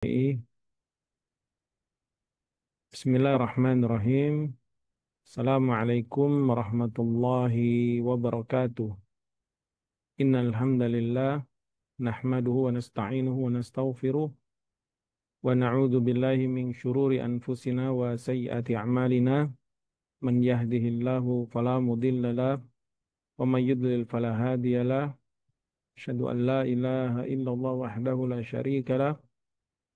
Bismillahirrahmanirrahim. Assalamualaikum warahmatullahi wabarakatuh. Innal hamdalillah nahmaduhu wa nasta'inuhu wa nastaghfiruh wa na'udzu billahi min syururi anfusina wa sayyiati a'malina. Man yahdihillahu fala mudilla lahu wa man yudlil fala hadiya lahu. Asyhadu an la ilaha illallah wahdahu la syarika lahu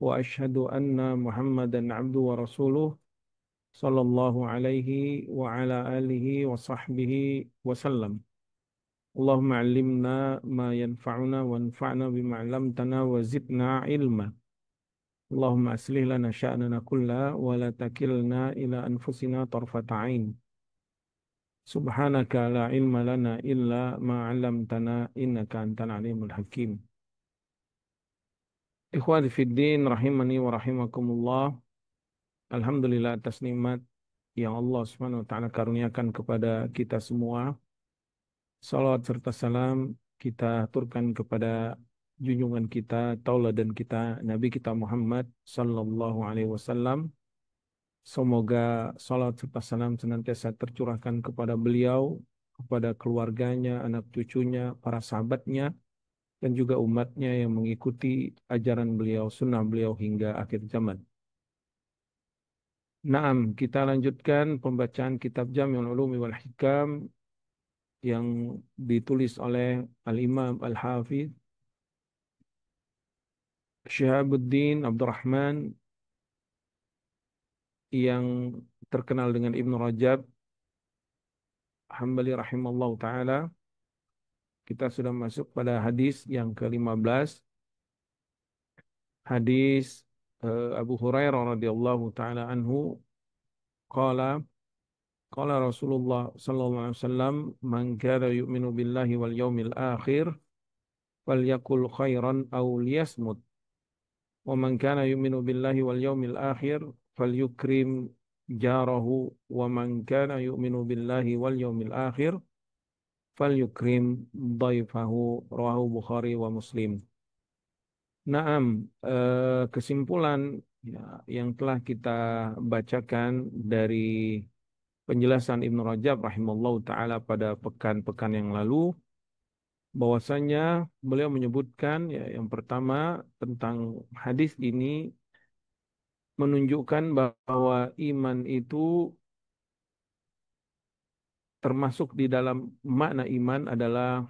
wa asyhadu anna Muhammadan 'abduhu wa rasuluh. Sallallahu alaihi wa ala alihi wa sahbihi wasallam. Allahumma allimna ma yanfa'una wa anfa'na bima 'allamtana wa zidna ilma. Allahumma aslih lana sya'nana kulla wa la takilna ila anfusina tarfata 'ain. Subhanaka la ilma lana illa ma 'allamtana innaka antal alimul hakim. Ikhwati fid din rahimani wa rahimakumullah. Alhamdulillah atas nikmat yang Allah Subhanahu wa taala karuniakan kepada kita semua. Salawat serta salam kita aturkan kepada junjungan kita, tauladan kita, Nabi kita Muhammad sallallahu alaihi wasallam. Semoga salawat serta salam senantiasa tercurahkan kepada beliau, kepada keluarganya, anak cucunya, para sahabatnya, dan juga umatnya yang mengikuti ajaran beliau, sunnah beliau hingga akhir zaman. Naam, kita lanjutkan pembacaan kitab Jami'ul Ulumi wal Hikam yang ditulis oleh Al-Imam Al-Hafidh Syihabuddin Abdurrahman yang terkenal dengan Ibnu Rajab Hambali rahimallahu taala. Kita sudah masuk pada hadis yang ke-15, hadis Abu Hurairah radhiyallahu taala anhu qala qala Rasulullah sallallahu alaihi wasallam man kana yu'minu billahi wal yaumil akhir falyakul khairan aw liyasmut. Wa man kana yu'minu billahi wal yawmil akhir falyukrim jarahu wa man kana yu'minu billahi wal yawmil akhir falyukrim dhaifahu. Rawahu Bukhari wa Muslim. Naam, kesimpulan ya, yang telah kita bacakan dari penjelasan Ibnu Rajab rahimallahu taala pada pekan-pekan yang lalu, bahwasanya beliau menyebutkan ya, yang pertama tentang hadis ini menunjukkan bahwa iman itu termasuk di dalam makna iman adalah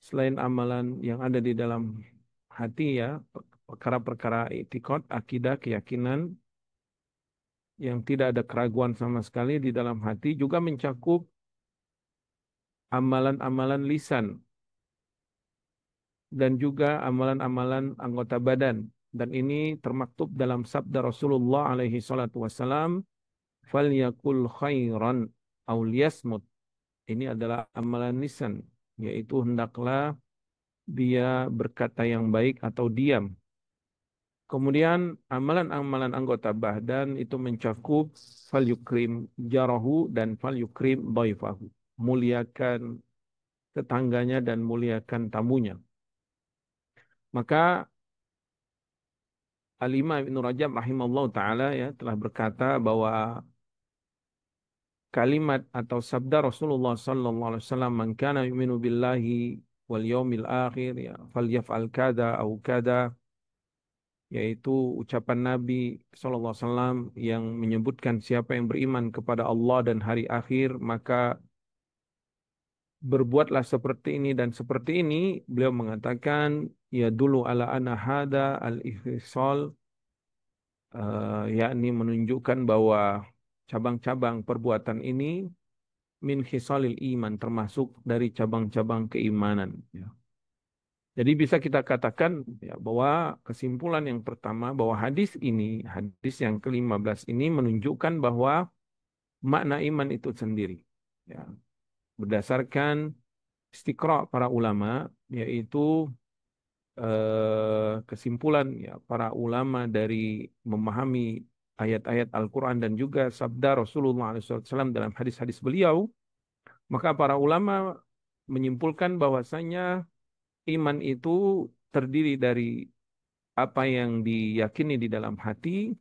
selain amalan yang ada di dalam hati ya, perkara-perkara itikad, akidah, keyakinan yang tidak ada keraguan sama sekali di dalam hati, juga mencakup amalan-amalan lisan dan juga amalan-amalan anggota badan. Dan ini termaktub dalam sabda Rasulullah alaihi salatu wassalam, falyakul khairan aw liyasmut. Ini adalah amalan lisan, yaitu hendaklah dia berkata yang baik atau diam. Kemudian amalan-amalan anggota badan itu mencakup falyukrim jarahu dan falyukrim dhaifahu. Muliakan tetangganya dan muliakan tamunya. Maka Al-Imam Ibnu Rajab rahimahullah ta'ala ya telah berkata bahwa kalimat atau sabda Rasulullah sallallahu alaihi wasallam, man kana yu'minu billahi wal yaumil akhir ya falyaf'al kada au kada, yaitu ucapan Nabi sallallahu alaihi wasallam yang menyebutkan siapa yang beriman kepada Allah dan hari akhir maka berbuatlah seperti ini dan seperti ini. Beliau mengatakan ya dulu ala anna hada al-ihsal, yakni menunjukkan bahwa cabang-cabang perbuatan ini min khisalil iman, termasuk dari cabang-cabang keimanan ya. Jadi bisa kita katakan ya, bahwa kesimpulan yang pertama bahwa hadis ini, hadis yang ke-15 ini menunjukkan bahwa makna iman itu sendiri ya, berdasarkan istiqra para ulama, yaitu kesimpulan ya para ulama dari memahami ayat-ayat Al-Quran dan juga sabda Rasulullah SAW dalam hadis-hadis beliau. Maka para ulama menyimpulkan bahwasanya iman itu terdiri dari apa yang diyakini di dalam hati,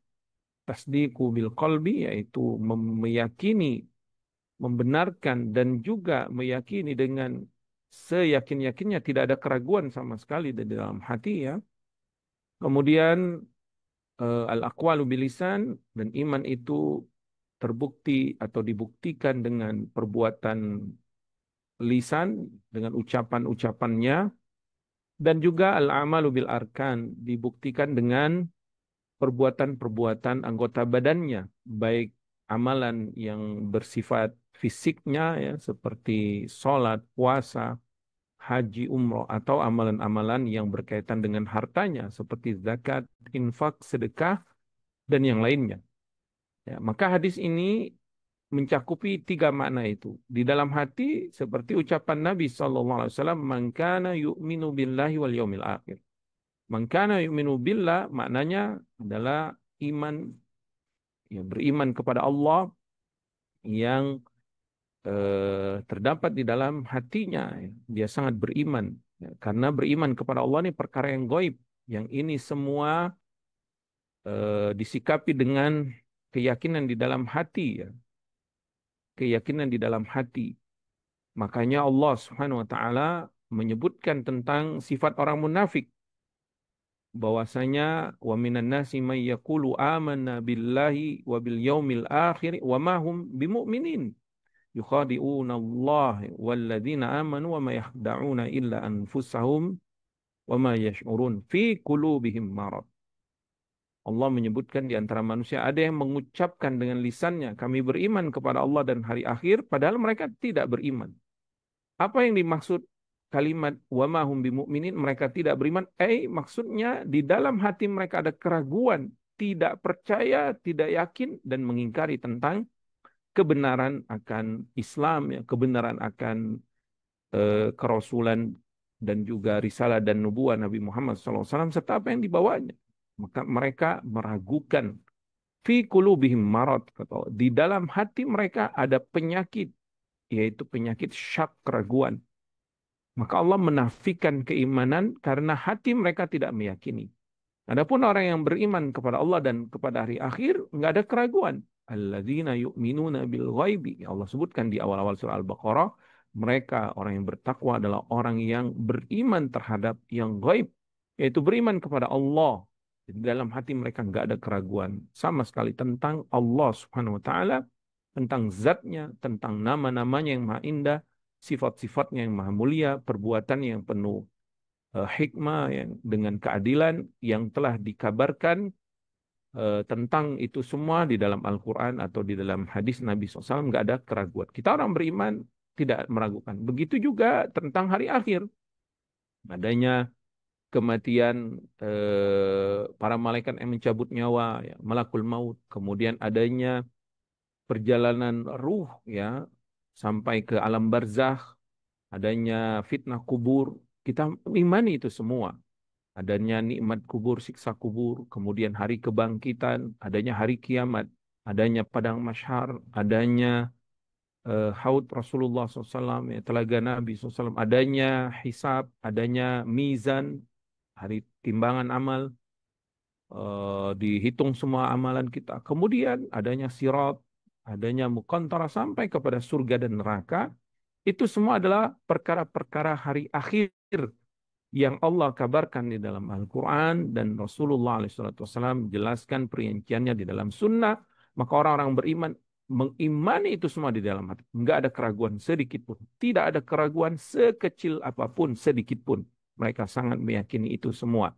tasdiqu bil qalbi, yaitu meyakini, membenarkan dan juga meyakini dengan seyakin-yakinnya, tidak ada keraguan sama sekali di dalam hati ya. Kemudian al-aqwalu bilisan, dan iman itu terbukti atau dibuktikan dengan perbuatan lisan, dengan ucapan-ucapannya, dan juga al-amalu bil arkan, dibuktikan dengan perbuatan-perbuatan anggota badannya, baik amalan yang bersifat fisiknya ya, seperti sholat, puasa, haji, umroh, atau amalan-amalan yang berkaitan dengan hartanya, seperti zakat, infak, sedekah, dan yang lainnya. Ya, maka hadis ini mencakupi tiga makna itu. Di dalam hati, seperti ucapan Nabi SAW, "Man kana yu'minu billahi wal yaumil akhir." Man kana yu'minu billah maknanya adalah iman, ya, beriman kepada Allah yang terdapat di dalam hatinya. Ya. Dia sangat beriman. Ya, karena beriman kepada Allah ini perkara yang gaib. Yang ini semua disikapi dengan keyakinan di dalam hati. Ya. Keyakinan di dalam hati. Makanya Allah Subhanahu wa taala menyebutkan tentang sifat orang munafik, bahwasanya wa minan nasi may yaqulu amanna billahi wa bil yaumil akhir wa ma hum bimumin yukhadi'una Allah walladzina amanu wa ma yakhda'una illa anfusahum wa ma yash'urun fi qulubihim marad. Allah menyebutkan di antara manusia ada yang mengucapkan dengan lisannya kami beriman kepada Allah dan hari akhir, padahal mereka tidak beriman. Apa yang dimaksud kalimat wa ma hum bimumin, mereka tidak beriman? Maksudnya di dalam hati mereka ada keraguan, tidak percaya, tidak yakin, dan mengingkari tentang kebenaran akan Islam, ya, kebenaran akan kerasulan dan juga risalah dan nubuah Nabi Muhammad SAW serta apa yang dibawanya. Maka mereka meragukan. Fi qulubihim marad, di dalam hati mereka ada penyakit, yaitu penyakit syak, keraguan. Maka Allah menafikan keimanan karena hati mereka tidak meyakini. Adapun orang yang beriman kepada Allah dan kepada hari akhir, nggak ada keraguan. Alladzina yu'minuna bil ghaibi. Allah sebutkan di awal-awal surah Al-Baqarah, mereka orang yang bertakwa adalah orang yang beriman terhadap yang gaib, yaitu beriman kepada Allah. Di dalam hati mereka nggak ada keraguan sama sekali tentang Allah Subhanahu wa taala, tentang zatnya, tentang nama-namanya yang maha indah, sifat-sifatnya yang maha mulia, perbuatan yang penuh hikmah yang dengan keadilan yang telah dikabarkan tentang itu semua di dalam Al-Quran atau di dalam hadis Nabi SAW, nggak ada keraguan. Kita orang beriman tidak meragukan. Begitu juga tentang hari akhir. Adanya kematian, para malaikat yang mencabut nyawa, ya, malakul maut. Kemudian adanya perjalanan ruh ya sampai ke alam barzakh, adanya fitnah kubur. Kita imani itu semua. Adanya nikmat kubur, siksa kubur, kemudian hari kebangkitan, adanya hari kiamat, adanya padang mahsyar, adanya haud Rasulullah SAW, ya, telaga Nabi SAW, adanya hisab, adanya mizan, hari timbangan amal, dihitung semua amalan kita. Kemudian adanya sirat, adanya muqantara sampai kepada surga dan neraka. Itu semua adalah perkara-perkara hari akhir yang Allah kabarkan di dalam Al-Quran, dan Rasulullah SAW menjelaskan perinciannya di dalam sunnah. Maka orang-orang beriman mengimani itu semua di dalam hati. Enggak ada keraguan sedikit pun. Tidak ada keraguan sekecil apapun, sedikit pun. Mereka sangat meyakini itu semua.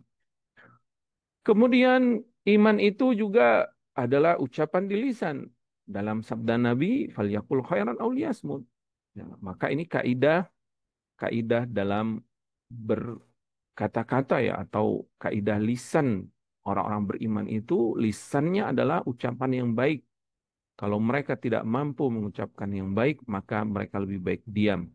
Kemudian iman itu juga adalah ucapan di lisan. Dalam sabda Nabi, "Falyaqul khairan aw liyasmut." Ya, maka ini kaidah dalam berkata-kata ya, atau kaidah lisan orang-orang beriman itu, lisannya adalah ucapan yang baik. Kalau mereka tidak mampu mengucapkan yang baik, maka mereka lebih baik diam.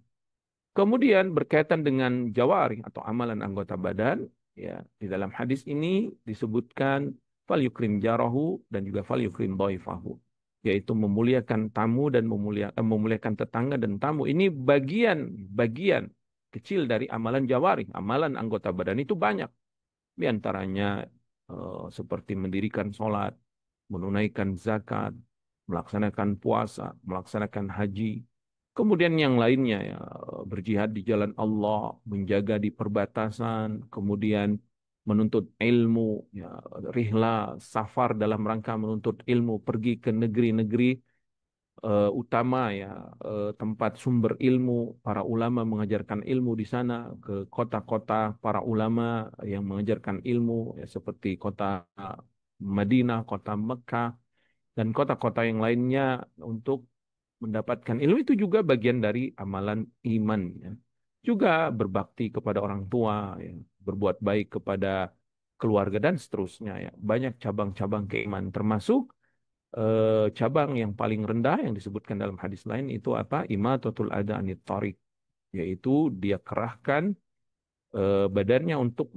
Kemudian berkaitan dengan jawari atau amalan anggota badan, ya, di dalam hadis ini disebutkan fal yukrim jarahu dan juga fal yukrim dhaifahu, yaitu memuliakan tamu dan memuliakan tetangga dan tamu. Ini bagian kecil dari amalan jawari. Amalan anggota badan itu banyak. Di antaranya seperti mendirikan sholat, menunaikan zakat, melaksanakan puasa, melaksanakan haji. Kemudian yang lainnya ya, berjihad di jalan Allah, menjaga di perbatasan, kemudian menuntut ilmu, ya, rihla, safar dalam rangka menuntut ilmu, pergi ke negeri-negeri utama ya, tempat sumber ilmu, para ulama mengajarkan ilmu di sana, ke kota-kota para ulama yang mengajarkan ilmu ya, seperti kota Madinah, kota Mekah, dan kota-kota yang lainnya untuk mendapatkan ilmu. Itu juga bagian dari amalan iman ya. Juga berbakti kepada orang tua ya, berbuat baik kepada keluarga dan seterusnya ya. Banyak cabang-cabang keimanan termasuk cabang yang paling rendah yang disebutkan dalam hadis lain itu apa? Imatatul adha anit thariq, yaitu dia kerahkan badannya untuk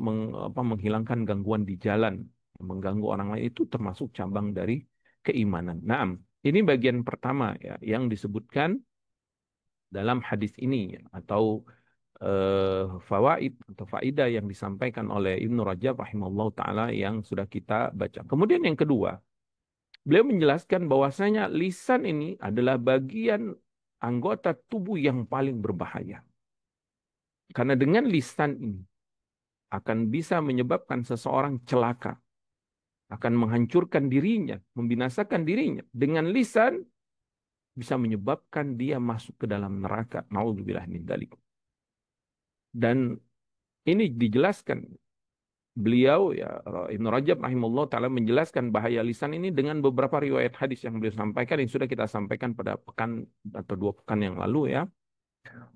menghilangkan gangguan di jalan, mengganggu orang lain, itu termasuk cabang dari keimanan. Nah, ini bagian pertama ya yang disebutkan dalam hadis ini ya, atau fawaid atau faidah yang disampaikan oleh Ibnu Rajab rahimahullah taala yang sudah kita baca. Kemudian yang kedua, beliau menjelaskan bahwasanya lisan ini adalah bagian anggota tubuh yang paling berbahaya. Karena dengan lisan ini akan bisa menyebabkan seseorang celaka, akan menghancurkan dirinya, membinasakan dirinya. Dengan lisan bisa menyebabkan dia masuk ke dalam neraka. Nauzubillah min dzalik. Dan ini dijelaskan beliau ya, Ibnu Rajab rahimahullah taala menjelaskan bahaya lisan ini dengan beberapa riwayat hadis yang beliau sampaikan, yang sudah kita sampaikan pada pekan atau 2 pekan yang lalu ya.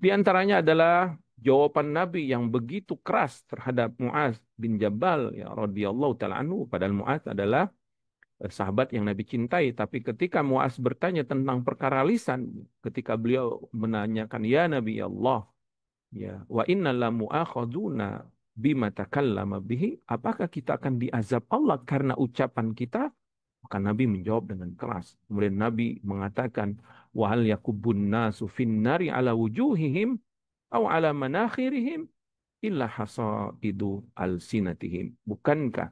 Di antaranya adalah jawaban Nabi yang begitu keras terhadap Muaz bin Jabal ya radhiyallahu taala anhu, padahal Muaz adalah sahabat yang Nabi cintai, tapi ketika Muaz bertanya tentang perkara lisan, ketika beliau menanyakan ya Nabi Allah, ya, wa inna la mu'akhadzuna bima takallama bihi, apakah kita akan diazab Allah karena ucapan kita? Maka Nabi menjawab dengan keras. Kemudian Nabi mengatakan, wa hal yakubun nasu fin nari ala wujuhihim aw ala manakhirihim illa hasaidu alsinatihim. Bukankah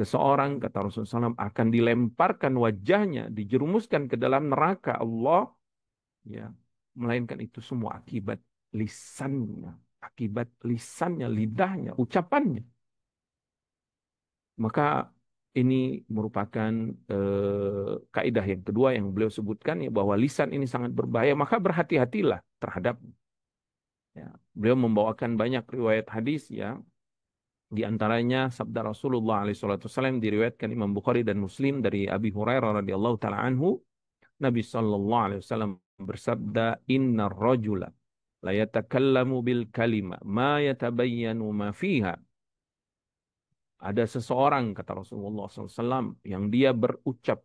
seseorang, kata Rasulullah SAW, akan dilemparkan wajahnya, dijerumuskan ke dalam neraka Allah, ya, melainkan itu semua akibat lisannya, akibat lisannya, lidahnya, ucapannya. Maka ini merupakan kaidah yang kedua yang beliau sebutkan ya, bahwa lisan ini sangat berbahaya, maka berhati-hatilah terhadap ya. Beliau membawakan banyak riwayat hadis ya, di antaranya sabda Rasulullah SAW diriwayatkan Imam Bukhari dan Muslim dari Abi Hurairah radhiyallahu taala anhu, Nabi sallallahu alaihi wasallam bersabda, "Innar rajula la yatakallamu bil kalima ma yatabayyanu ma fiha." Ada seseorang, kata Rasulullah SAW, yang dia berucap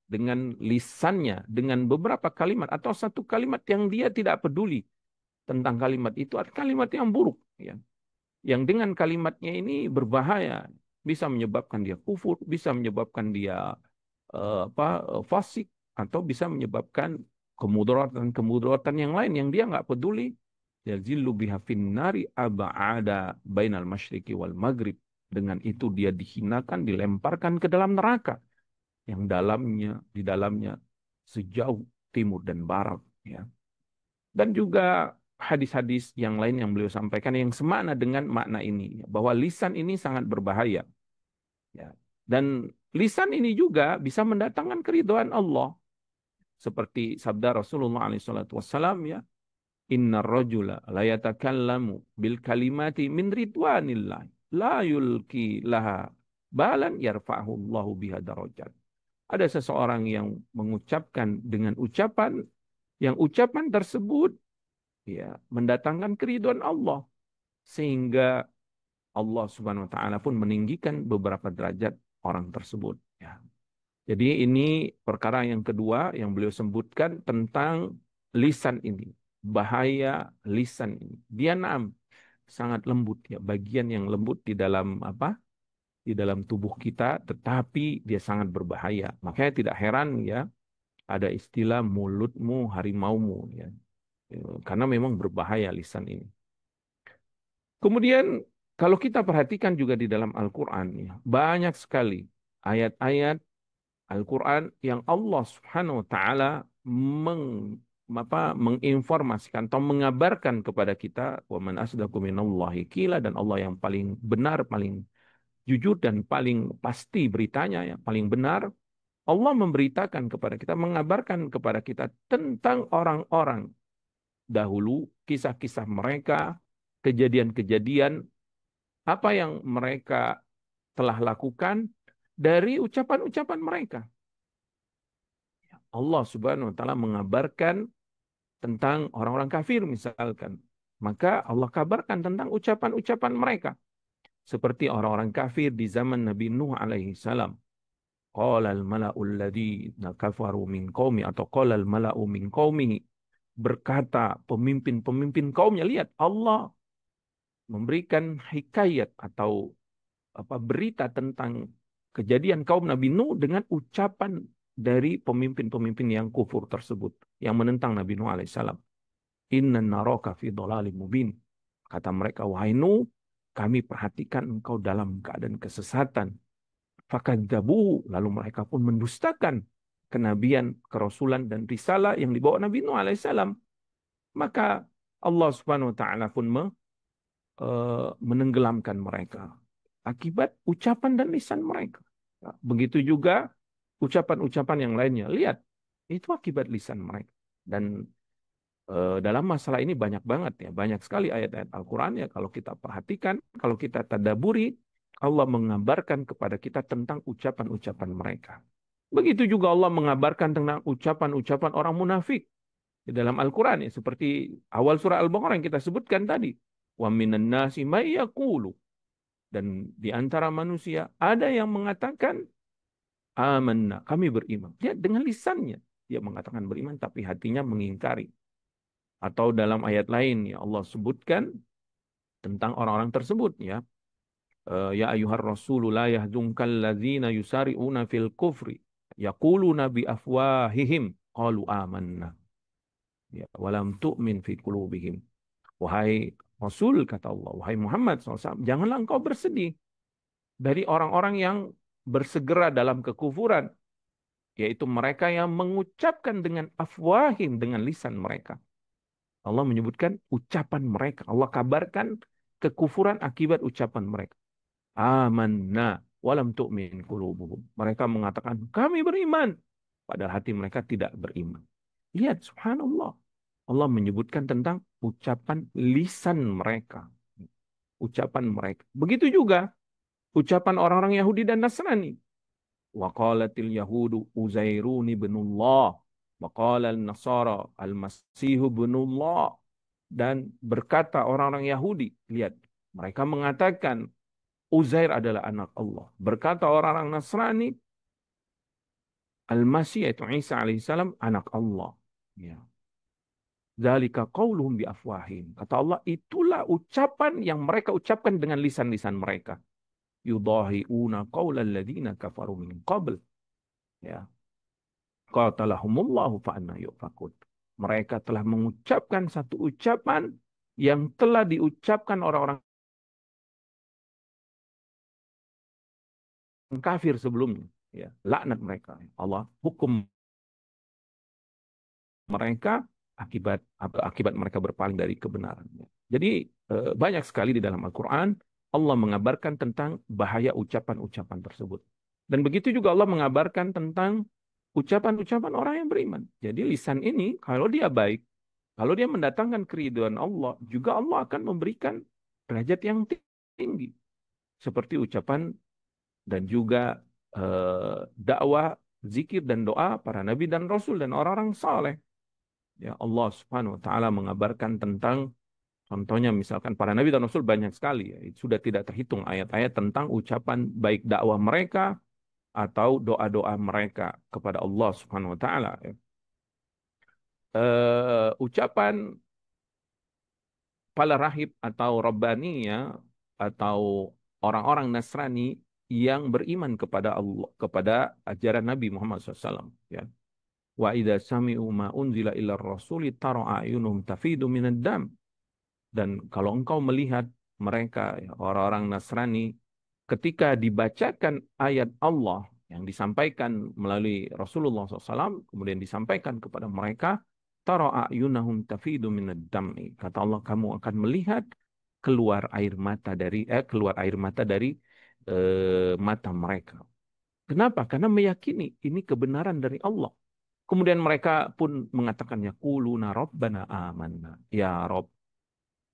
dengan lisannya, dengan beberapa kalimat, atau satu kalimat yang dia tidak peduli tentang kalimat itu, atau kalimat yang buruk. Ya. Yang dengan kalimatnya ini berbahaya, bisa menyebabkan dia kufur, bisa menyebabkan dia fasik, atau bisa menyebabkan kemudaratan-kemudaratan yang lain yang dia nggak peduli. Yazillu biha finnari aba'ada bainal masyriqi wal maghrib. Dengan itu dia dihinakan, dilemparkan ke dalam neraka yang di dalamnya sejauh timur dan barat. Ya. Dan juga hadis-hadis yang lain yang beliau sampaikan yang semakna dengan makna ini, ya, bahwa lisan ini sangat berbahaya. Ya. Dan lisan ini juga bisa mendatangkan keridhaan Allah. Seperti sabda Rasulullah SAW ya, Inna rajula la yatakallamu bil kalimati min ridwanillah la yulki laha balan yarfa'hu Allahu biha darajat. Ada seseorang yang mengucapkan dengan ucapan yang ucapan tersebut ya mendatangkan keridhaan Allah, sehingga Allah Subhanahu wa taala pun meninggikan beberapa derajat orang tersebut ya. Jadi ini perkara yang kedua yang beliau sebutkan tentang lisan ini. Bahaya lisan ini. Dia sangat lembut ya, bagian yang lembut di dalam apa? Di dalam tubuh kita, tetapi dia sangat berbahaya. Makanya tidak heran ya ada istilah mulutmu harimaumu ya. Karena memang berbahaya lisan ini. Kemudian Kalau kita perhatikan juga di dalam Al-Quran, ya, banyak sekali ayat-ayat Al-Quran yang Allah Subhanahu wa Ta'ala menginformasikan atau mengabarkan kepada kita, wa man asdaqu minallahi qila, dan Allah yang paling benar, paling jujur dan paling pasti beritanya, ya, paling benar. Allah memberitakan kepada kita, mengabarkan kepada kita tentang orang-orang dahulu, kisah-kisah mereka, kejadian-kejadian apa yang mereka telah lakukan dari ucapan-ucapan mereka. Allah Subhanahu wa taala mengabarkan tentang orang-orang kafir misalkan. Maka Allah kabarkan tentang ucapan-ucapan mereka. Seperti orang-orang kafir di zaman Nabi Nuh alaihi salam. Qala al-mala'u alladhina kafaru min qaumi, atau qala al-mala'u min qaumihi, berkata pemimpin-pemimpin kaumnya. Lihat, Allah memberikan hikayat atau berita tentang kejadian kaum Nabi Nuh dengan ucapan dari pemimpin-pemimpin yang kufur tersebut, yang menentang Nabi Nuh alaihissalam. Inna naraka fi dhalalim mubin. Kata mereka, wahai Nuh, kami perhatikan engkau dalam keadaan kesesatan. Fakadzabu, lalu mereka pun mendustakan kenabian, kerasulan dan risalah yang dibawa Nabi Nuh alaihissalam. Maka Allah Subhanahu wa taala pun menenggelamkan mereka akibat ucapan dan lisan mereka. Ya, begitu juga ucapan-ucapan yang lainnya. Lihat, itu akibat lisan mereka. Dan dalam masalah ini banyak banget ya, banyak sekali ayat-ayat Al-Quran ya, kalau kita perhatikan, kalau kita tadaburi, Allah mengabarkan kepada kita tentang ucapan-ucapan mereka. Begitu juga Allah mengabarkan tentang ucapan-ucapan orang munafik di dalam Al-Quran ya, seperti awal surah Al-Baqarah yang kita sebutkan tadi. Wa minan nasi may yaqulu, dan di antara manusia ada yang mengatakan amanna, kami beriman. Dia dengan lisannya dia mengatakan beriman, tapi hatinya mengingkari. Atau dalam ayat lain ya Allah sebutkan tentang orang-orang tersebut ya. Ya ayyuhar rasulu la yahzunkal ladzina yusari'una fil kufri yaquluna bi afwahihim qalu amanna, ya walam tu'min fi qulubihim. Wahai Rasul, kata Allah, wahai Muhammad SAW, janganlah engkau bersedih dari orang-orang yang bersegera dalam kekufuran, yaitu mereka yang mengucapkan dengan afwahim, dengan lisan mereka. Allah menyebutkan ucapan mereka. Allah kabarkan kekufuran akibat ucapan mereka. Amanna walam tu'min qulubuhum. Mereka mengatakan, kami beriman. Padahal hati mereka tidak beriman. Lihat, subhanallah. Allah menyebutkan tentang ucapan lisan mereka. Ucapan mereka. Begitu juga ucapan orang-orang Yahudi dan Nasrani. Wa qalatil yahudu Uzairun ibnullah. Wa qalal nasara al-masihu ibnullah. Dan berkata orang-orang Yahudi, lihat, mereka mengatakan Uzair adalah anak Allah. Berkata orang-orang Nasrani, Al-Masih, yaitu Isa alaihissalam, anak Allah. Ya. Dzalika qauluhum bi afwahim. Kata Allah, itulah ucapan yang mereka ucapkan dengan lisan-lisan mereka. Yudahi'una qaulal ladzina kafaru min qabl. Ya. Qatalahumullahu fa'anna yufakun. Mereka telah mengucapkan satu ucapan yang telah diucapkan orang-orang kafir sebelumnya. Ya. Laknat mereka. Allah hukum mereka akibat mereka berpaling dari kebenaran. Jadi banyak sekali di dalam Al-Quran Allah mengabarkan tentang bahaya ucapan-ucapan tersebut. Dan begitu juga Allah mengabarkan tentang ucapan-ucapan orang yang beriman. Jadi lisan ini kalau dia baik, kalau dia mendatangkan keridhaan Allah, juga Allah akan memberikan derajat yang tinggi. Seperti ucapan dan juga dakwah, zikir dan doa para nabi dan rasul dan orang-orang saleh. Ya, Allah Subhanahu wa taala mengabarkan tentang, contohnya misalkan para nabi dan rasul banyak sekali ya. Sudah tidak terhitung ayat-ayat tentang ucapan baik dakwah mereka atau doa-doa mereka kepada Allah Subhanahu wa taala. Ucapan para rahib atau rabbani ya, atau orang-orang Nasrani yang beriman kepada Allah, kepada ajaran Nabi Muhammad SAW ya. Wa idza sami'u ma unzila ila rasuli tara a'yunum tafidu minad dam. Dan kalau engkau melihat mereka, ya, orang-orang Nasrani, ketika dibacakan ayat Allah yang disampaikan melalui Rasulullah SAW, kemudian disampaikan kepada mereka, tara a'yunahum tafidu minad dam'i. Kata Allah, kamu akan melihat keluar air mata dari mata mereka. Kenapa? Karena meyakini ini kebenaran dari Allah. Kemudian mereka pun mengatakan, yaquluna rabbana amanna. Ya Rob,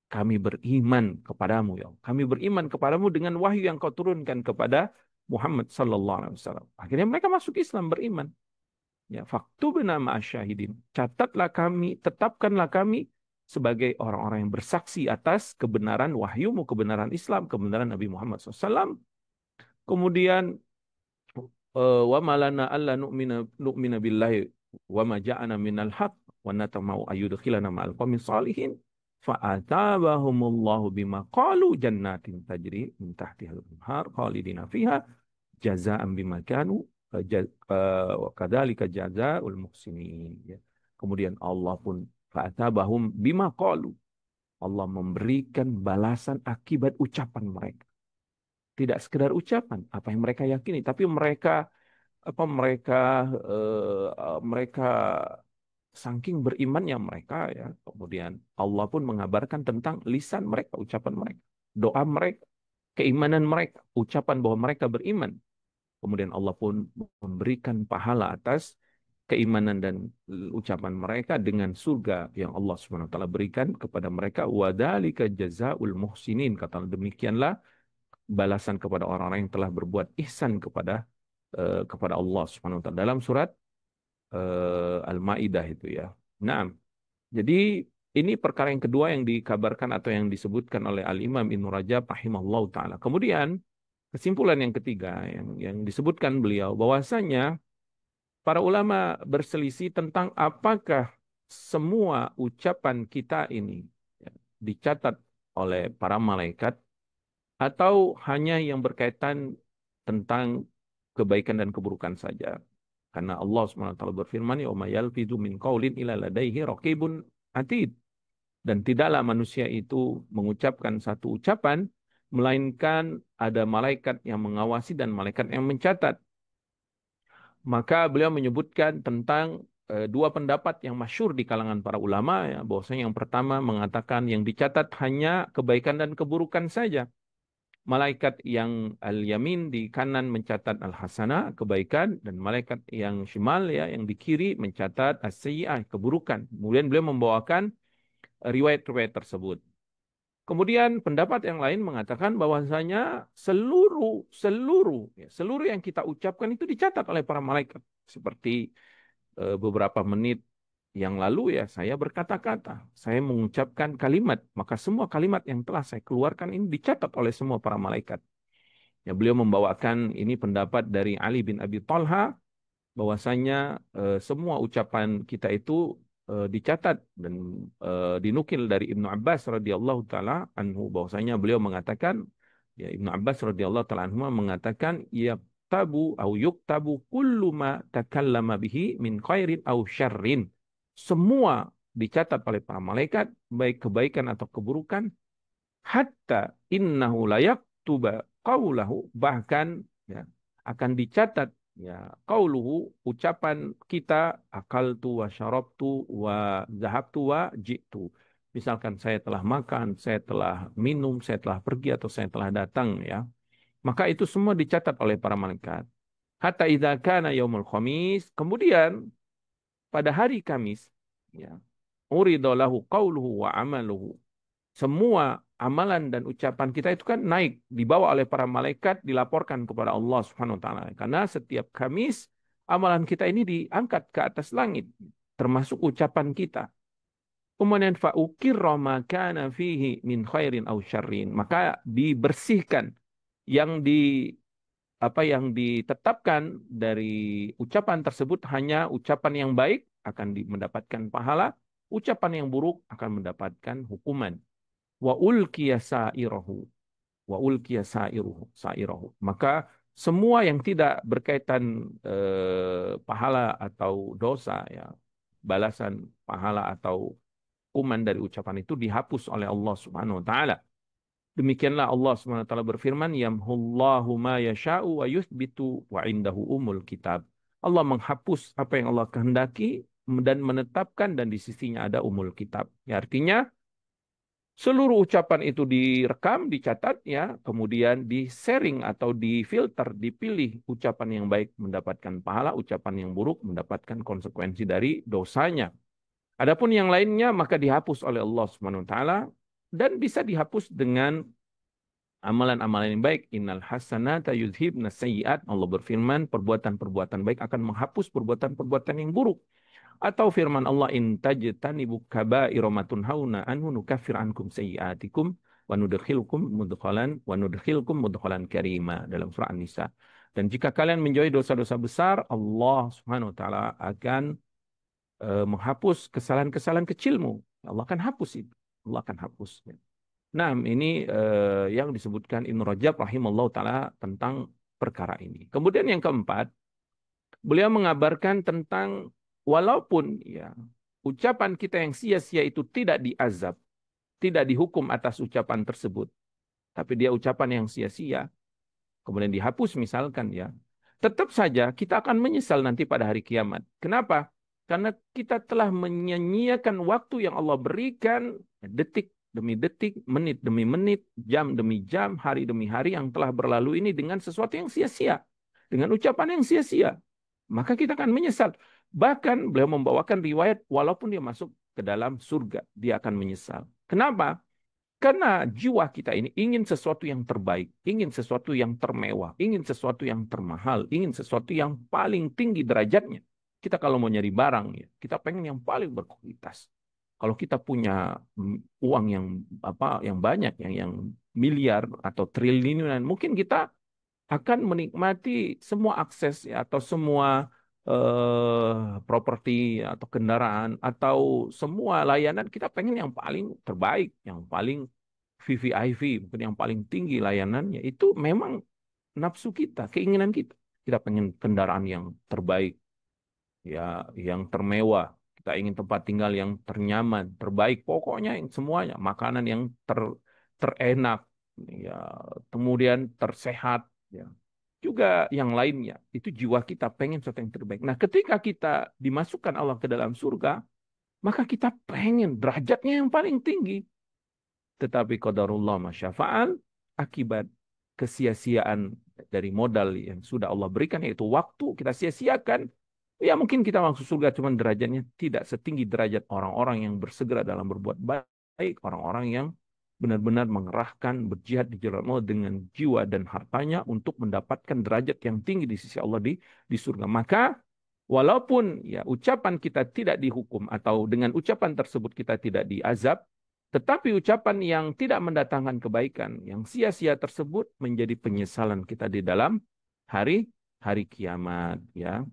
kami beriman kepadamu, ya. Kami beriman kepadamu dengan wahyu yang kau turunkan kepada Muhammad sallallahu alaihi wasallam. Akhirnya mereka masuk Islam, beriman. Ya, faktubna ma'asyahidin. Catatlah kami, tetapkanlah kami sebagai orang-orang yang bersaksi atas kebenaran wahyumu, kebenaran Islam, kebenaran Nabi Muhammad SAW. Kemudian wa malana alla nu'mina billahi wa ma ja'ana minal haq wa natamau ayyudkhilana ma'al qawmi salihin fa atabahumullahu bima qalu jannatin tajri min tahtihal anhar khalidina fiha jazaan bima kanu wa kadzalika jazaa'ul muhsinin, ya. Kemudian Allah pun fa atabahum bima qalu. Allah memberikan balasan akibat ucapan mereka. Tidak sekedar ucapan apa yang mereka yakini, tapi mereka mereka saking berimannya mereka, ya. Kemudian Allah pun mengabarkan tentang lisan mereka, ucapan mereka, doa mereka, keimanan mereka, ucapan bahwa mereka beriman. Kemudian Allah pun memberikan pahala atas keimanan dan ucapan mereka dengan surga yang Allah Subhanahu wa taala berikan kepada mereka. Wadzalika jazaul muhsinin. Kata demikianlah balasan kepada orang-orang yang telah berbuat ihsan kepada Allah Subhanahu wa taala dalam surat Al-Maidah itu, ya. Nah, jadi ini perkara yang kedua yang dikabarkan atau yang disebutkan oleh Al-Imam Ibnu Rajab rahimahullah taala. Kemudian kesimpulan yang ketiga yang disebutkan beliau bahwasanya para ulama berselisih tentang apakah semua ucapan kita ini, ya, dicatat oleh para malaikat atau hanya yang berkaitan tentang kebaikan dan keburukan saja. Karena Allah SWT berfirman, "Ya ma yalfidu min qaulin illa ladaihi raqibun atid." Dan tidaklah manusia itu mengucapkan satu ucapan, melainkan ada malaikat yang mengawasi dan malaikat yang mencatat. Maka beliau menyebutkan tentang dua pendapat yang masyhur di kalangan para ulama, ya, bahwasanya yang pertama mengatakan yang dicatat hanya kebaikan dan keburukan saja. Malaikat yang al-yamin di kanan mencatat al-hasanah, kebaikan, dan malaikat yang shimal, ya, yang di kiri mencatat as-sayyi'ah, keburukan. Kemudian beliau membawakan riwayat-riwayat tersebut. Kemudian pendapat yang lain mengatakan bahwasanya seluruh yang kita ucapkan itu dicatat oleh para malaikat. Seperti beberapa menit yang lalu, ya, saya berkata-kata, saya mengucapkan kalimat, maka semua kalimat yang telah saya keluarkan ini dicatat oleh semua para malaikat. Ya, beliau membawakan ini pendapat dari Ali bin Abi Thalha bahwasanya semua ucapan kita itu dicatat dan dinukil dari Ibnu Abbas radhiyallahu taala anhu bahwasanya beliau mengatakan, ya, Ibnu Abbas radhiyallahu taala anhu mengatakan, tabu au yuktabu kullu ma takallama bihi min khairin au syarrin. Semua dicatat oleh para malaikat, baik kebaikan atau keburukan, hatta innahu layak tuba qaulahu, bahkan, ya, akan dicatat, ya, qauluhu, ucapan kita, akaltu wa syarabtu wa zahabtu wa jitu. Misalkan saya telah makan, saya telah minum, saya telah pergi atau saya telah datang, ya. Maka itu semua dicatat oleh para malaikat. Hatta idza kana yaumul khamis, kemudian pada hari Kamis, ya, urido lahu qauluhu wa amaluhu. Semua amalan dan ucapan kita itu kan naik, dibawa oleh para malaikat, dilaporkan kepada Allah Subhanahu wa taala. Karena setiap Kamis amalan kita ini diangkat ke atas langit, termasuk ucapan kita. Kemudian fa'ukirra ma kana fihi min khairin au syarrin. Maka dibersihkan yang di yang ditetapkan dari ucapan tersebut hanya ucapan yang baik akan mendapatkan pahala, ucapan yang buruk akan mendapatkan hukuman. Wa ulqiya sairahu wa ulqiya sairahu. Maka semua yang tidak berkaitan pahala atau dosa, ya, balasan pahala atau hukuman dari ucapan itu dihapus oleh Allah Subhanahu wa taala. Demikianlah Allah SWT berfirman, yamhullahu ma yasha'u wa yuthbitu wa indahu umul kitab. Allah menghapus apa yang Allah kehendaki dan menetapkan, dan di sisinya ada umul kitab. Ya, artinya seluruh ucapan itu direkam, dicatat, ya, kemudian di-sharing atau difilter, dipilih ucapan yang baik mendapatkan pahala, ucapan yang buruk mendapatkan konsekuensi dari dosanya. Adapun yang lainnya maka dihapus oleh Allah Subhanahu wa taala, dan bisa dihapus dengan amalan-amalan yang baik. Innal hasanata yudhibna sayyi'at. Allah berfirman, perbuatan-perbuatan baik akan menghapus perbuatan-perbuatan yang buruk. Atau firman Allah, in tajtanibu kaba'ira ma tunhauna anhu nukaffir ankum sayyi'atikum wa nudkhilkum mudkhalan karima, dalam surah An-Nisa. Dan jika kalian menjauhi dosa-dosa besar, Allah Subhanahu wa taala akan menghapus kesalahan-kesalahan kecilmu. Allah akan hapus itu. Allah akan hapus. Nah, ini yang disebutkan Ibnu Rajab rahimahullah taala tentang perkara ini. Kemudian yang keempat, beliau mengabarkan tentang walaupun ya ucapan kita yang sia-sia itu tidak diazab, tidak dihukum atas ucapan tersebut, tapi dia ucapan yang sia-sia, kemudian dihapus misalkan ya, tetap saja kita akan menyesal nanti pada hari kiamat. Kenapa? Karena kita telah menyia-nyiakan waktu yang Allah berikan, detik demi detik, menit demi menit, jam demi jam, hari demi hari yang telah berlalu ini dengan sesuatu yang sia-sia, dengan ucapan yang sia-sia. Maka kita akan menyesal. Bahkan beliau membawakan riwayat, walaupun dia masuk ke dalam surga, dia akan menyesal. Kenapa? Karena jiwa kita ini ingin sesuatu yang terbaik, ingin sesuatu yang termewah, ingin sesuatu yang termahal, ingin sesuatu yang paling tinggi derajatnya. Kita kalau mau nyari barang, ya, kita pengen yang paling berkualitas. Kalau kita punya uang yang banyak, yang miliar atau triliunan, mungkin kita akan menikmati semua akses ya, atau semua properti atau kendaraan atau semua layanan, kita pengen yang paling terbaik, yang paling VVIP, mungkin yang paling tinggi layanannya. Itu memang nafsu kita, keinginan kita. Kita pengen kendaraan yang terbaik, ya, yang termewah. Kita ingin tempat tinggal yang ternyaman, terbaik, pokoknya yang semuanya, makanan yang terenak, ya, kemudian tersehat, ya. Juga yang lainnya, itu jiwa kita pengen sesuatu yang terbaik. Nah, ketika kita dimasukkan Allah ke dalam surga, maka kita pengen derajatnya yang paling tinggi. Tetapi qadarullah masyafa'al, akibat kesia-siaan dari modal yang sudah Allah berikan, yaitu waktu, kita sia-siakan. Ya mungkin kita masuk surga, cuman derajatnya tidak setinggi derajat orang-orang yang bersegera dalam berbuat baik, orang-orang yang benar-benar mengerahkan berjihad di jalan Allah dengan jiwa dan hartanya untuk mendapatkan derajat yang tinggi di sisi Allah di surga. Maka walaupun ya ucapan kita tidak dihukum atau dengan ucapan tersebut kita tidak diazab, tetapi ucapan yang tidak mendatangkan kebaikan, yang sia-sia tersebut menjadi penyesalan kita di dalam hari hari kiamat, ya.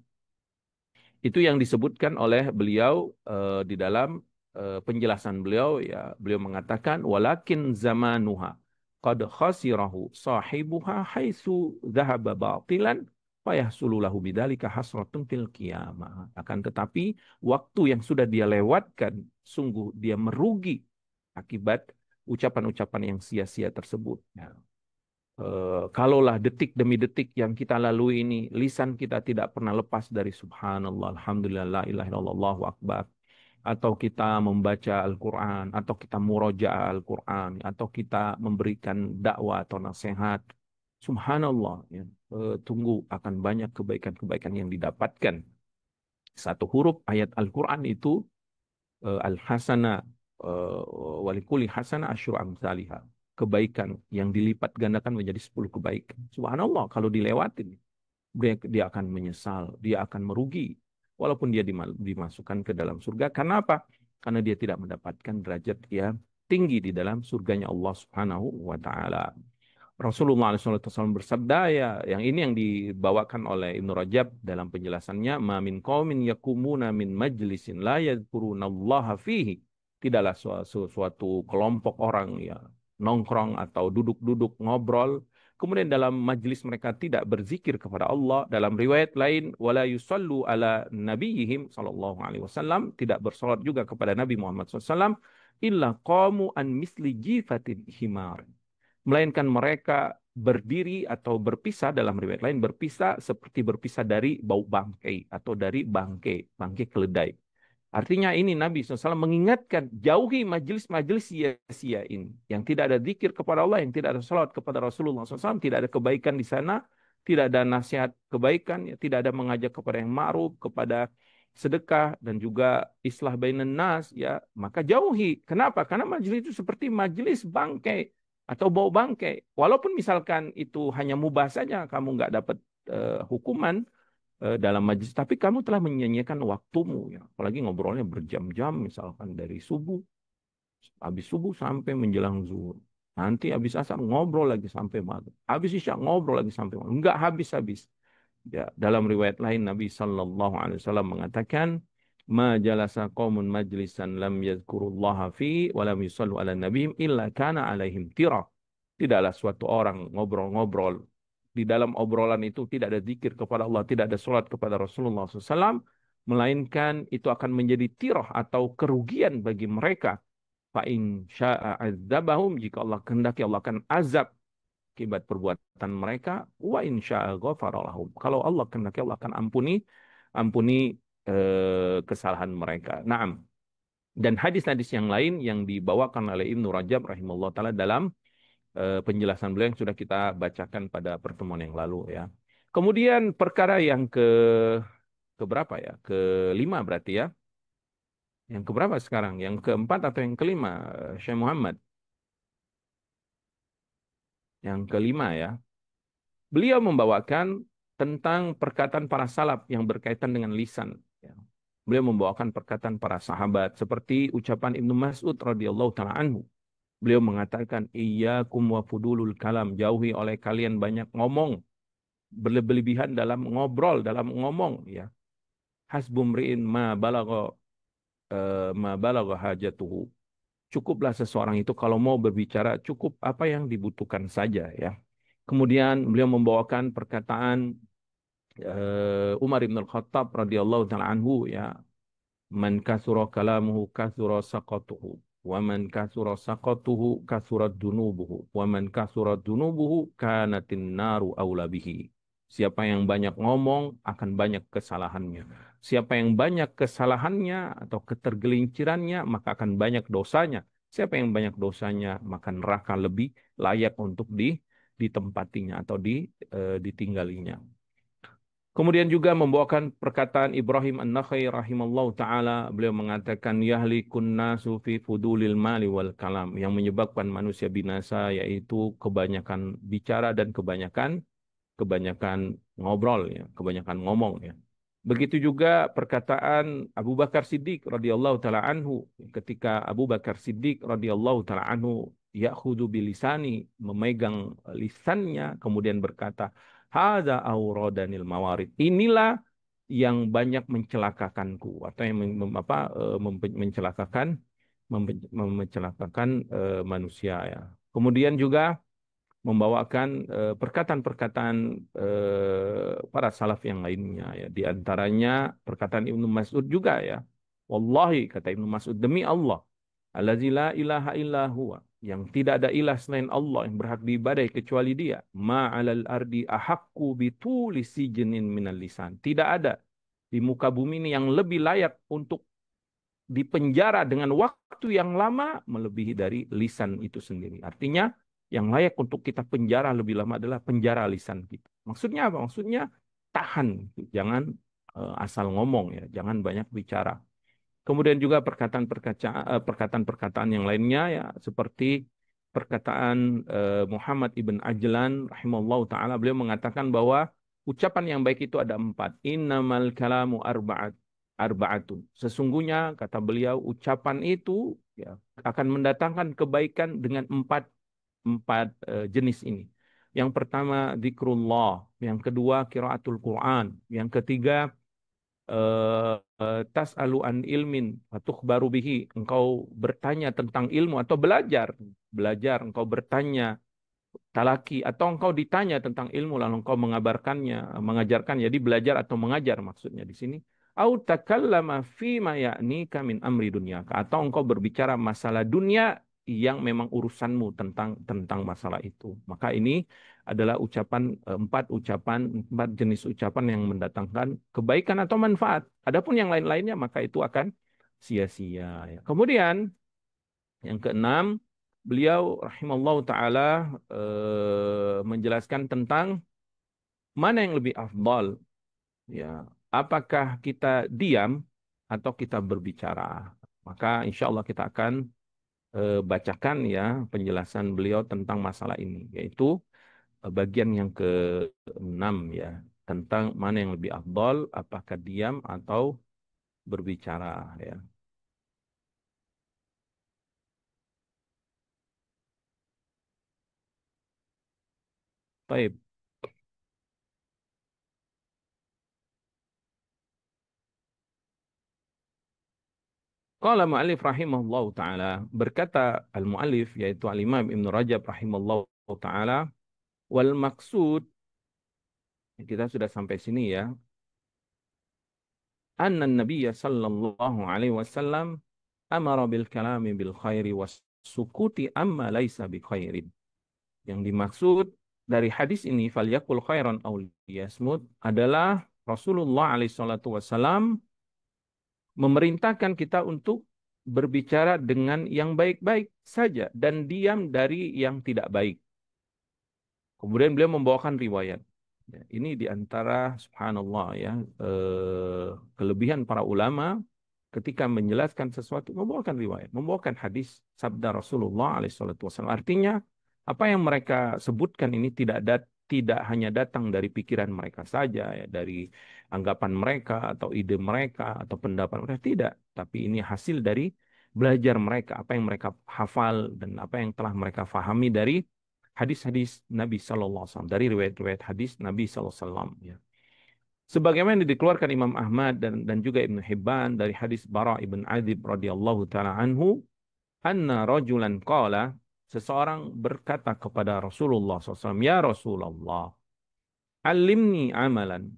Itu yang disebutkan oleh beliau di dalam penjelasan beliau, ya. Beliau mengatakan walakin zamanuha qad khasirahu sahibuha haitsu dhahaba batilan fayahsulu lahu bidzalika hasratun fil qiyamah. Akan tetapi waktu yang sudah dia lewatkan, sungguh dia merugi akibat ucapan-ucapan yang sia-sia tersebut. Ya. Kalaulah detik demi detik yang kita lalui ini, lisan kita tidak pernah lepas dari subhanallah, alhamdulillah, la ilaha illallah, Allahu akbar. Atau kita membaca Al-Quran, atau kita murojaah Al-Quran, atau kita memberikan dakwah atau nasihat. Subhanallah, ya. Tunggu akan banyak kebaikan-kebaikan yang didapatkan. Satu huruf ayat Al-Quran itu al-hasana walikuli hasana asyru amsalihah. Kebaikan yang dilipat gandakan menjadi 10 kebaikan. Subhanallah, kalau dilewatin, dia akan menyesal, dia akan merugi. Walaupun dia dimasukkan ke dalam surga. Karena apa? Karena dia tidak mendapatkan derajat yang tinggi di dalam surganya Allah Subhanahu wa Ta'ala. Rasulullah SAW bersabda, ya, yang ini yang dibawakan oleh Ibnu Rajab dalam penjelasannya, ma min qaumin yakumuna min majlisin la yadhkurunallaha fihi. Tidaklah suatu kelompok orang ya nongkrong atau duduk-duduk ngobrol, kemudian dalam majlis mereka tidak berzikir kepada Allah. Dalam riwayat lain, wala yusallu ala nabiyihim sallallahu alaihi wasallam, tidak bersolat juga kepada Nabi Muhammad SAW, illa qamu an misli jifatin himar. melainkan mereka berdiri atau berpisah, dalam riwayat lain berpisah seperti berpisah dari bau bangkai atau dari bangkai keledai. Artinya ini Nabi SAW mengingatkan, jauhi majelis-majelis sia-sia ini. Yang tidak ada zikir kepada Allah, yang tidak ada salawat kepada Rasulullah SAW, tidak ada kebaikan di sana, tidak ada nasihat kebaikan, ya, tidak ada mengajak kepada yang ma'ruf, kepada sedekah, dan juga islah bainan nas, ya, maka jauhi. Kenapa? Karena majelis itu seperti majelis bangkai atau bau bangkai. Walaupun misalkan itu hanya mubah saja, kamu nggak dapat hukuman, dalam majlis, tapi kamu telah menyanyiakan waktumu, ya. Apalagi ngobrolnya berjam-jam, misalkan dari subuh, habis subuh sampai menjelang zuhur. Nanti habis asar ngobrol lagi sampai maghrib. Habis isya ngobrol lagi sampai maghrib. Enggak habis-habis. Ya, dalam riwayat lain Nabi Sallallahu Alaihi Wasallam mengatakan, "Ma jalasa qaumun majlisan lam yadhkurullaha fi wa lam yusallu ala nabiyyin illa kana alaihim tira." Tidaklah suatu orang ngobrol-ngobrol di dalam obrolan itu tidak ada zikir kepada Allah, tidak ada salat kepada Rasulullah SAW, melainkan itu akan menjadi tirah atau kerugian bagi mereka. Fa in syaa adzabahum, jika Allah kehendaki Allah akan azab akibat perbuatan mereka. Wa in syaa ghafara lahum, kalau Allah kehendaki Allah akan ampuni kesalahan mereka. Naam. Dan hadis-hadis yang lain yang dibawakan oleh Ibnu Rajab rahimahullah taala dalam penjelasan beliau yang sudah kita bacakan pada pertemuan yang lalu, ya. Kemudian perkara yang keberapa ya? Kelima berarti, ya. Yang keberapa sekarang? Yang keempat atau yang kelima, Syekh Muhammad? Yang kelima, ya. Beliau membawakan tentang perkataan para salaf yang berkaitan dengan lisan, ya. Beliau membawakan perkataan para sahabat seperti ucapan Ibnu Mas'ud radhiyallahu taala anhu. Beliau mengatakan, iyyakum wa fudulul kalam, jauhi oleh kalian banyak ngomong, berlebihan dalam ngobrol, dalam ngomong, ya. Hasbumri'in ma balagha hajatuhu. Cukuplah seseorang itu kalau mau berbicara, cukup apa yang dibutuhkan saja, ya. Kemudian beliau membawakan perkataan Umar bin Al-Khattab radhiyallahu taala anhu, ya. Man kasura kalamuhu kasura saqatuhu. Wa man kasura saqatuhu kasurat dunubuhu. Wa man kasurat dunubuhu kanatin naru aula bihi. Siapa yang banyak ngomong akan banyak kesalahannya. Siapa yang banyak kesalahannya atau ketergelincirannya maka akan banyak dosanya. Siapa yang banyak dosanya maka neraka lebih layak untuk ditempatinya atau ditinggalinya. Kemudian juga membawakan perkataan Ibrahim An-Nakhai rahimallahu taala, beliau mengatakan yahlikun nasu fi fudulil mali wal kalam, yang menyebabkan manusia binasa yaitu kebanyakan bicara dan kebanyakan ngobrol, ya, kebanyakan ngomong, ya. Begitu juga perkataan Abu Bakar Siddiq radhiyallahu taala anhu, ketika Abu Bakar Siddiq radhiyallahu taala anhu ya'khudhu bilisani, memegang lisannya, kemudian berkata, hadza aurodanil mawarid. Inilah yang banyak mencelakakanku, atau yang mencelakakan manusia, ya. Kemudian juga membawakan perkataan-perkataan para salaf yang lainnya, ya. Di antaranya perkataan Ibnu Mas'ud juga, ya. Wallahi, kata Ibnu Mas'ud, demi Allah, allazi la ilaha illa huwa, yang tidak ada ilah selain Allah yang berhak diibadai kecuali Dia. Ma'alal ardi ahaqqu bituli sijnin minal lisan. Tidak ada di muka bumi ini yang lebih layak untuk dipenjara dengan waktu yang lama melebihi dari lisan itu sendiri. Artinya yang layak untuk kita penjara lebih lama adalah penjara lisan kita. Maksudnya apa? Maksudnya tahan, jangan asal ngomong, ya, jangan banyak bicara. Kemudian juga perkataan-perkataan yang lainnya, ya, seperti perkataan Muhammad ibn Ajlan rahimahullah taala, beliau mengatakan bahwa ucapan yang baik itu ada empat. Innamal kalamu arba'atun. Sesungguhnya kata beliau ucapan itu, ya, akan mendatangkan kebaikan dengan empat jenis ini. Yang pertama zikrullah, yang kedua qiraatul Quran, yang ketiga tas'alu an ilmin baru bihi, engkau bertanya tentang ilmu atau belajar engkau bertanya, talaki, atau engkau ditanya tentang ilmu lalu engkau mengajarkan, jadi belajar atau mengajar maksudnya di sini. Au takallama fi ma ya'nika min amri dunyaka, atau engkau berbicara masalah dunia yang memang urusanmu tentang tentang masalah itu. Maka ini adalah empat jenis ucapan yang mendatangkan kebaikan atau manfaat. Adapun yang lain-lainnya maka itu akan sia-sia. Ya. Kemudian yang keenam, beliau rahimallahu taala menjelaskan tentang mana yang lebih afdal, ya. Apakah kita diam atau kita berbicara? Maka insya Allah kita akan bacakan ya penjelasan beliau tentang masalah ini, yaitu bagian yang keenam ya, tentang mana yang lebih afdal, apakah diam atau berbicara ya. Baik. Qala mu'allif rahimahullah ta'ala, berkata al-mu'allif yaitu al-Imam Ibn Rajab rahimahullah ta'ala, wal maksud, kita sudah sampai sini ya, anna Nabiya sallallahu alaihi wasallam amara bil kalami bil khairi was sukuti amma laisa bi khairin. Yang dimaksud dari hadis ini falyakul khairan aw liyasmut adalah Rasulullah alaihi salatu wasallam memerintahkan kita untuk berbicara dengan yang baik-baik saja dan diam dari yang tidak baik. Kemudian beliau membawakan riwayat. Ya, ini diantara subhanallah ya kelebihan para ulama ketika menjelaskan sesuatu membawakan riwayat, membawakan hadis sabda Rasulullah SAW. Artinya apa yang mereka sebutkan ini tidak hanya datang dari pikiran mereka saja, ya, dari anggapan mereka atau ide mereka atau pendapat mereka, tidak. Tapi ini hasil dari belajar mereka, apa yang mereka hafal dan apa yang telah mereka fahami dari hadis-hadis Nabi Sallallahu Alaihi Wasallam, dari riwayat-riwayat hadis Nabi Sallallahu Alaihi Wasallam. Ya. Sebagaimana dikeluarkan Imam Ahmad dan juga Ibnu Hibban dari hadis Bara ibn Adzib radhiyallahu taala anhu, anna rajulan qala, seseorang berkata kepada Rasulullah SAW, ya Rasulullah, alimni amalan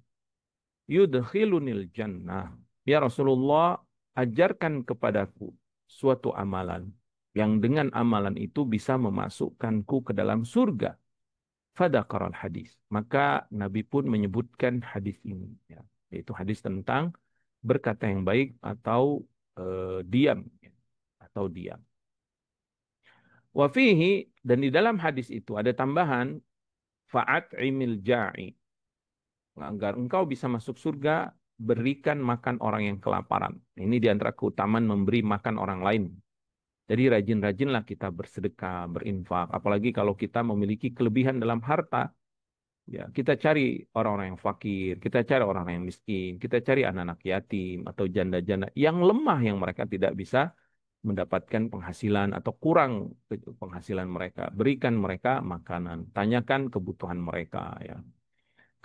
yudkhilunil jannah. Ya Rasulullah, ajarkan kepadaku suatu amalan yang dengan amalan itu bisa memasukkanku ke dalam surga. Fadakaral hadis. Maka Nabi pun menyebutkan hadis ini. Ya. Yaitu hadis tentang berkata yang baik atau diam. Ya. Atau diam. Wafihi, dan di dalam hadis itu ada tambahan, fa'at'imil ja'i. Agar engkau bisa masuk surga, berikan makan orang yang kelaparan. Ini di antara keutamaan memberi makan orang lain. Jadi rajin-rajinlah kita bersedekah, berinfak. Apalagi kalau kita memiliki kelebihan dalam harta. Ya, kita cari orang-orang yang fakir, kita cari orang-orang yang miskin, kita cari anak-anak yatim atau janda-janda yang lemah yang mereka tidak bisa mendapatkan penghasilan atau kurang penghasilan mereka. Berikan mereka makanan, tanyakan kebutuhan mereka ya.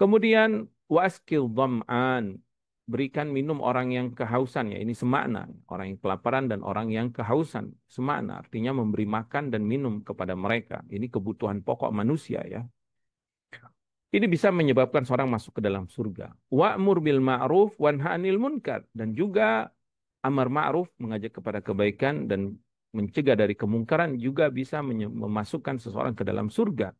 Kemudian waskil dham'an, berikan minum orang yang kehausan ya. Ini semakna, orang yang kelaparan dan orang yang kehausan. Semakna artinya memberi makan dan minum kepada mereka. Ini kebutuhan pokok manusia ya. Ini bisa menyebabkan seorang masuk ke dalam surga. Wa'mur bil ma'ruf wanha 'anil munkar, dan juga amar ma'ruf, mengajak kepada kebaikan dan mencegah dari kemungkaran juga bisa memasukkan seseorang ke dalam surga.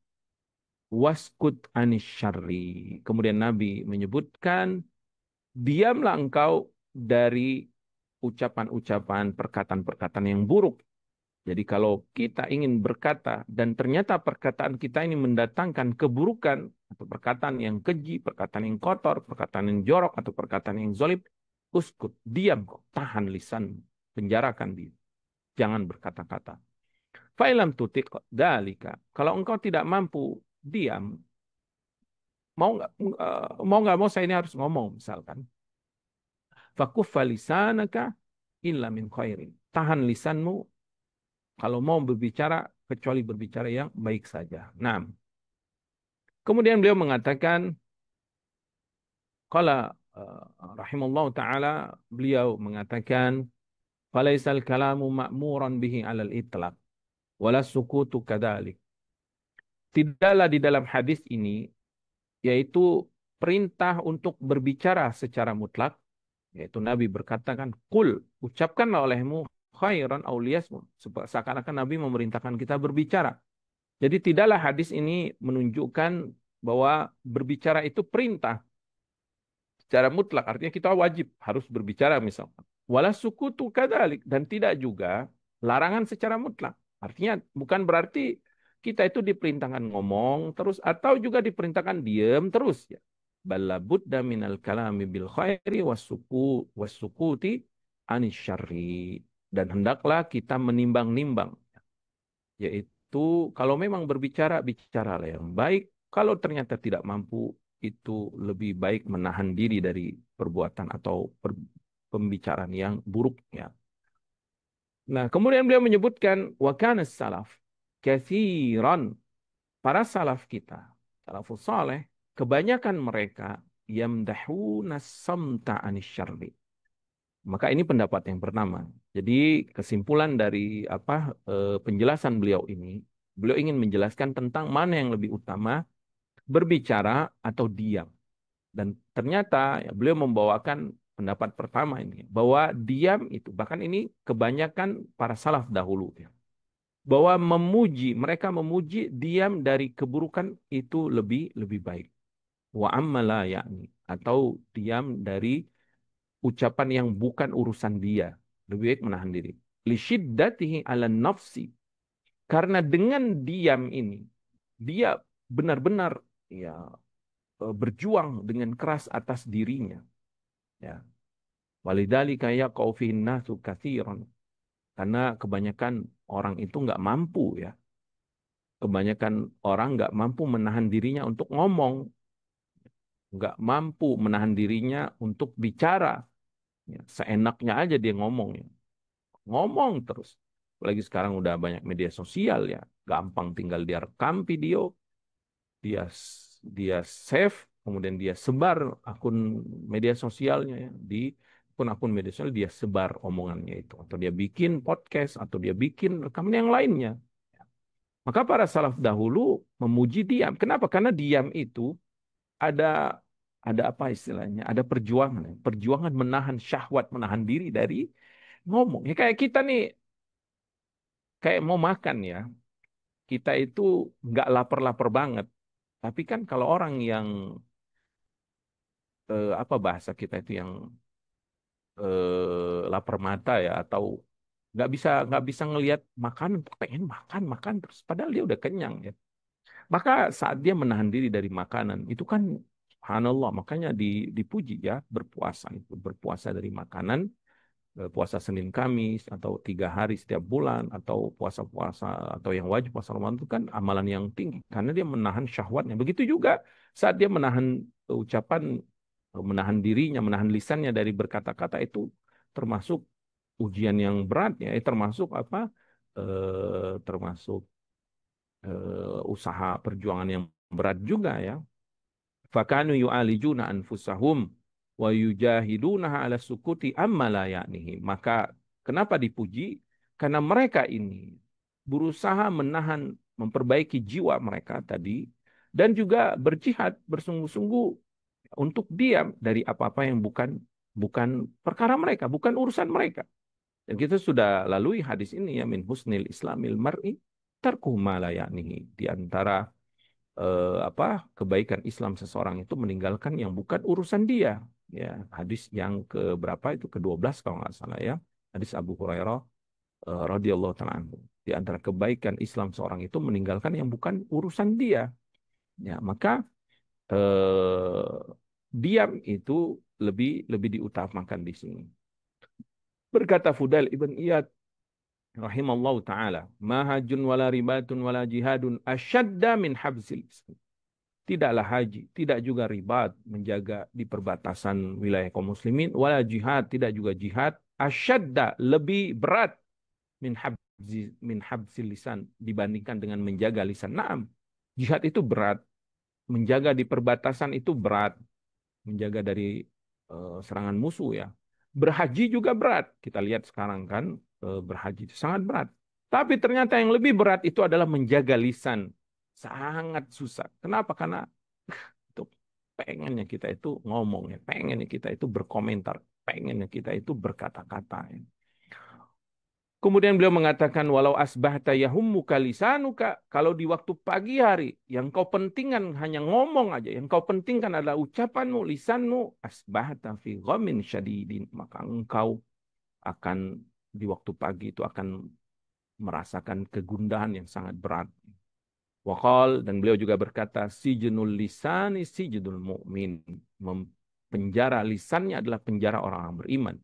Waskut anis syarri. Kemudian Nabi menyebutkan, diamlah engkau dari ucapan-ucapan, perkataan-perkataan yang buruk. Jadi kalau kita ingin berkata dan ternyata perkataan kita ini mendatangkan keburukan atau perkataan yang keji, perkataan yang kotor, perkataan yang jorok atau perkataan yang zolim, uskut, diam kok, tahan lisan, penjarakan dia. Jangan berkata-kata. Fa'ilam tutik dalika. Kalau engkau tidak mampu diam, mau nggak mau saya ini harus ngomong misalkan. Fakuffa lisanaka illa min khairin. Tahan lisanmu kalau mau berbicara, kecuali berbicara yang baik saja. Nah, kemudian beliau mengatakan, qala rahimallahu taala, beliau mengatakan, falaisal kalamu ma'muran bihi 'alal itlaq, wala sukutu kadzalik. Tidaklah di dalam hadis ini yaitu perintah untuk berbicara secara mutlak, yaitu Nabi berkatakan, "Qul, ucapkanlah olehmu khairan aw liyasmut. Seakan-akan Nabi memerintahkan kita berbicara. Jadi tidaklah hadis ini menunjukkan bahwa berbicara itu perintah secara mutlak, artinya kita wajib harus berbicara misalkan. Wala sukutu kadzalik, dan tidak juga larangan secara mutlak. Artinya bukan berarti kita itu diperintahkan ngomong terus atau juga diperintahkan diam terus ya. Balla budda minal kalami bil khairi wasukuti anis syarri. Dan hendaklah kita menimbang-nimbang, yaitu kalau memang berbicara, bicaralah yang baik. Kalau ternyata tidak mampu, itu lebih baik menahan diri dari perbuatan atau pembicaraan yang buruk ya. Nah, kemudian beliau menyebutkan wa kana salaf katsiran, para salaf kita, salafus saleh, kebanyakan mereka yamdahuna samta anis syarri. Maka ini pendapat yang pertama. Jadi kesimpulan dari penjelasan beliau ini, beliau ingin menjelaskan tentang mana yang lebih utama, berbicara atau diam. Dan ternyata ya, beliau membawakan pendapat pertama ini, bahwa diam itu, bahkan ini kebanyakan para salaf dahulu ya, bahwa mereka memuji diam dari keburukan itu lebih lebih baik. Wa ammala yakni, atau diam dari ucapan yang bukan urusan dia, lebih baik menahan diri. Li syiddatihi ala nafsi, karena dengan diam ini dia benar-benar ya berjuang dengan keras atas dirinya ya. Walidzalika yaqau fihin nasu katsiran, karena kebanyakan orang itu nggak mampu ya. Kebanyakan orang nggak mampu menahan dirinya untuk ngomong, nggak mampu menahan dirinya untuk bicara. Ya, seenaknya aja dia ngomong ya. Ngomong terus. Apalagi sekarang udah banyak media sosial ya. Gampang tinggal dia rekam video, dia dia save, kemudian dia sebar akun media sosialnya ya. Di akun-akun media sosial dia sebar omongannya itu. Atau dia bikin podcast, atau dia bikin rekaman yang lainnya. Maka para salaf dahulu memuji diam. Kenapa? Karena diam itu ada ada apa istilahnya? Ada perjuangan, ya. Perjuangan menahan syahwat, menahan diri dari ngomong. Ya kayak kita nih, kayak mau makan ya. Kita itu nggak lapar-lapar banget. Tapi kan kalau orang yang apa bahasa kita itu yang lapar mata ya, atau nggak bisa ngelihat makanan, pengen makan makan terus, padahal dia udah kenyang ya. Maka saat dia menahan diri dari makanan, itu kan subhanallah, makanya dipuji ya, berpuasa itu, berpuasa dari makanan, puasa Senin Kamis, atau 3 hari setiap bulan, atau puasa-puasa, atau yang wajib puasa Ramadan itu kan amalan yang tinggi, karena dia menahan syahwatnya. Begitu juga saat dia menahan ucapan, menahan dirinya, menahan lisannya dari berkata-kata, itu termasuk ujian yang berat ya, termasuk apa? Termasuk usaha perjuangan yang berat juga ya. Fakanu yu'alijuna anfusahum wa yujahidunaha ala sukuti amma la ya'nihi. Maka kenapa dipuji? Karena mereka ini berusaha menahan, memperbaiki jiwa mereka tadi, dan juga berjihad bersungguh-sungguh untuk diam dari apa-apa yang bukan bukan perkara mereka, bukan urusan mereka. Dan kita sudah lalui hadis ini ya, min husnil islamil mar'i tarkuhu ma la ya'nihi. Di antara kebaikan Islam seseorang itu meninggalkan yang bukan urusan dia. Ya, hadis yang ke berapa itu, ke-12 kalau nggak salah ya. Hadis Abu Hurairah radhiyallahu taala anhu. Di antara kebaikan Islam seorang itu meninggalkan yang bukan urusan dia. Ya, maka eh, diam itu lebih lebih diutamakan di sini. Berkata Fudail ibn Iyad rahimallahu taala, "Mahajun wala ribatun wala jihadun asyadda min habsil." Tidaklah haji, tidak juga ribat, menjaga di perbatasan wilayah kaum muslimin, wala jihad, tidak juga jihad, asyadda, lebih berat, min habzil lisan, dibandingkan dengan menjaga lisan. Naam, jihad itu berat, menjaga di perbatasan itu berat, menjaga dari serangan musuh ya. Berhaji juga berat. Kita lihat sekarang kan, berhaji itu sangat berat. Tapi ternyata yang lebih berat itu adalah menjaga lisan. Sangat susah. Kenapa? Karena itu pengennya kita itu ngomong ya, pengennya kita itu berkomentar, pengennya kita itu berkata-kata ya. Kemudian beliau mengatakan walau asbahta yahummuka lisanuka, kalau di waktu pagi hari yang kau pentingkan hanya ngomong aja, yang kau pentingkan adalah ucapanmu, lisanmu, asbahta fi ghamin syadidin, maka engkau akan di waktu pagi itu akan merasakan kegundahan yang sangat berat. Waqal, dan beliau juga berkata, sijnul lisani sijnul mu'min. Penjara lisannya adalah penjara orang beriman.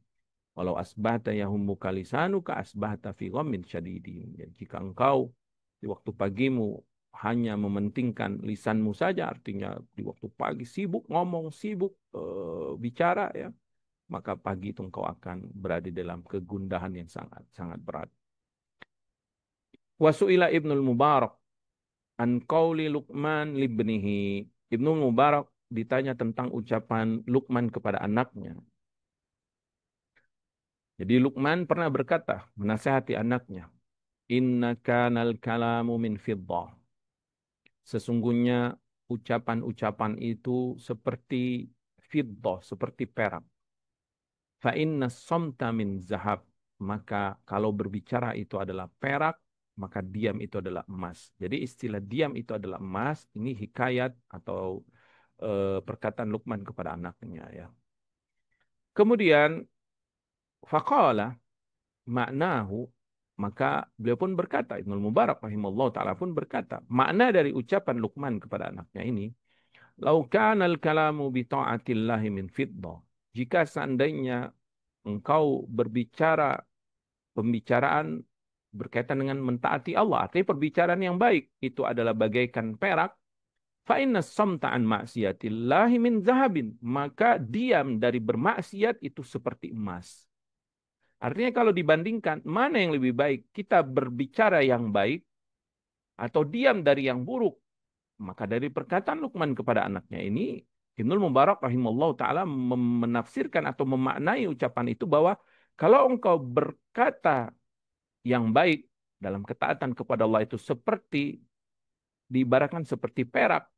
Walau asbahta yahummuka lisanuka asbahta fi ghammin syadidin. Ya, jika engkau di waktu pagimu hanya mementingkan lisanmu saja, artinya di waktu pagi sibuk ngomong, sibuk bicara, ya, maka pagi itu engkau akan berada dalam kegundahan yang sangat sangat berat. Wasu'ila Ibnul Mubarak an qauli Luqman libnihi. Ibnul Mubarak ditanya tentang ucapan Luqman kepada anaknya. Jadi Luqman pernah berkata, menasihati anaknya, inna kanal kalamu min fiddah. Sesungguhnya ucapan-ucapan itu seperti fiddah, seperti perak. Fa inna somta min zahab. Maka kalau berbicara itu adalah perak, maka diam itu adalah emas. Jadi istilah diam itu adalah emas, ini hikayat atau perkataan Luqman kepada anaknya, ya. Kemudian faqala maknahu, maka beliau pun berkata, Ibnu Mubarak rahimahullah taala pun berkata, makna dari ucapan Luqman kepada anaknya ini, lau kana al-kalamu bi ta'atillahi min fiddah. Jika seandainya engkau berbicara pembicaraan berkaitan dengan mentaati Allah, artinya perbicaraan yang baik itu adalah bagaikan perak, fa inna samta an ma'siyatillahi min zahabin, maka diam dari bermaksiat itu seperti emas. Artinya kalau dibandingkan, mana yang lebih baik? Kita berbicara yang baik atau diam dari yang buruk? Maka dari perkataan Luqman kepada anaknya ini, Ibnul Mubarak rahimahullah ta'ala menafsirkan atau memaknai ucapan itu bahwa kalau engkau berkata yang baik dalam ketaatan kepada Allah itu seperti, diibaratkan seperti perak,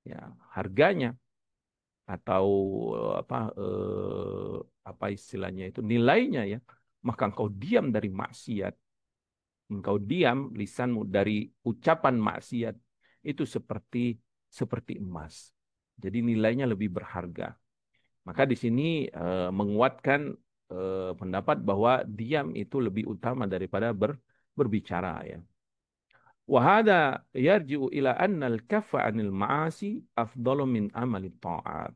ya, harganya atau apa istilahnya itu, nilainya, ya, maka engkau diam dari maksiat, engkau diam lisanmu dari ucapan maksiat itu seperti seperti emas. Jadi nilainya lebih berharga. Maka di sini menguatkan pendapat bahwa diam itu lebih utama daripada berbicara, ya. Wahada yarji'u ila anna al-kaffa 'anil ma'asi afdalu min amali ta'at.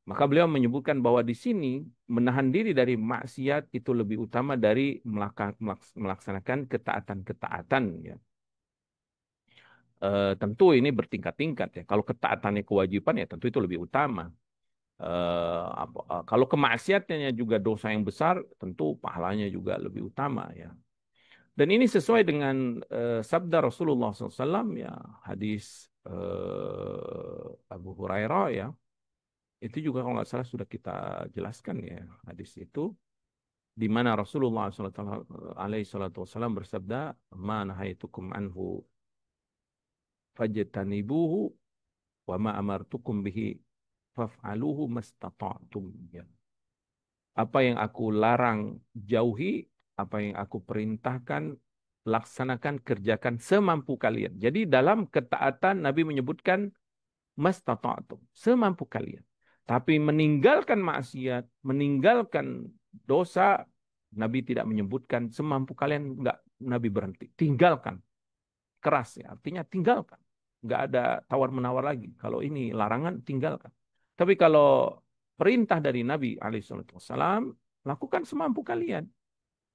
Maka beliau menyebutkan bahwa di sini menahan diri dari maksiat itu lebih utama dari melaksanakan ketaatan-ketaatan, ya. Tentu ini bertingkat-tingkat, ya. Kalau ketaatannya kewajiban, ya tentu itu lebih utama. Kalau kemaksiatannya juga dosa yang besar, tentu pahalanya juga lebih utama, ya. Dan ini sesuai dengan sabda Rasulullah SAW, ya, hadis Abu Hurairah, ya. Itu juga kalau nggak salah sudah kita jelaskan, ya, hadis itu, di mana Rasulullah SAW bersabda, "Ma nahaitukum anhu fajtanibuhu wa ma amartukum bihi faf'aluhu mastata'tum." Ya. Apa yang aku larang jauhi, apa yang aku perintahkan laksanakan, kerjakan semampu kalian. Jadi dalam ketaatan Nabi menyebutkan mastata'tum, semampu kalian. Tapi meninggalkan maksiat, meninggalkan dosa, Nabi tidak menyebutkan semampu kalian, enggak, Nabi berhenti. Tinggalkan. Keras, ya, artinya tinggalkan. Enggak ada tawar-menawar lagi. Kalau ini larangan, tinggalkan. Tapi kalau perintah dari Nabi alaihissalam, lakukan semampu kalian.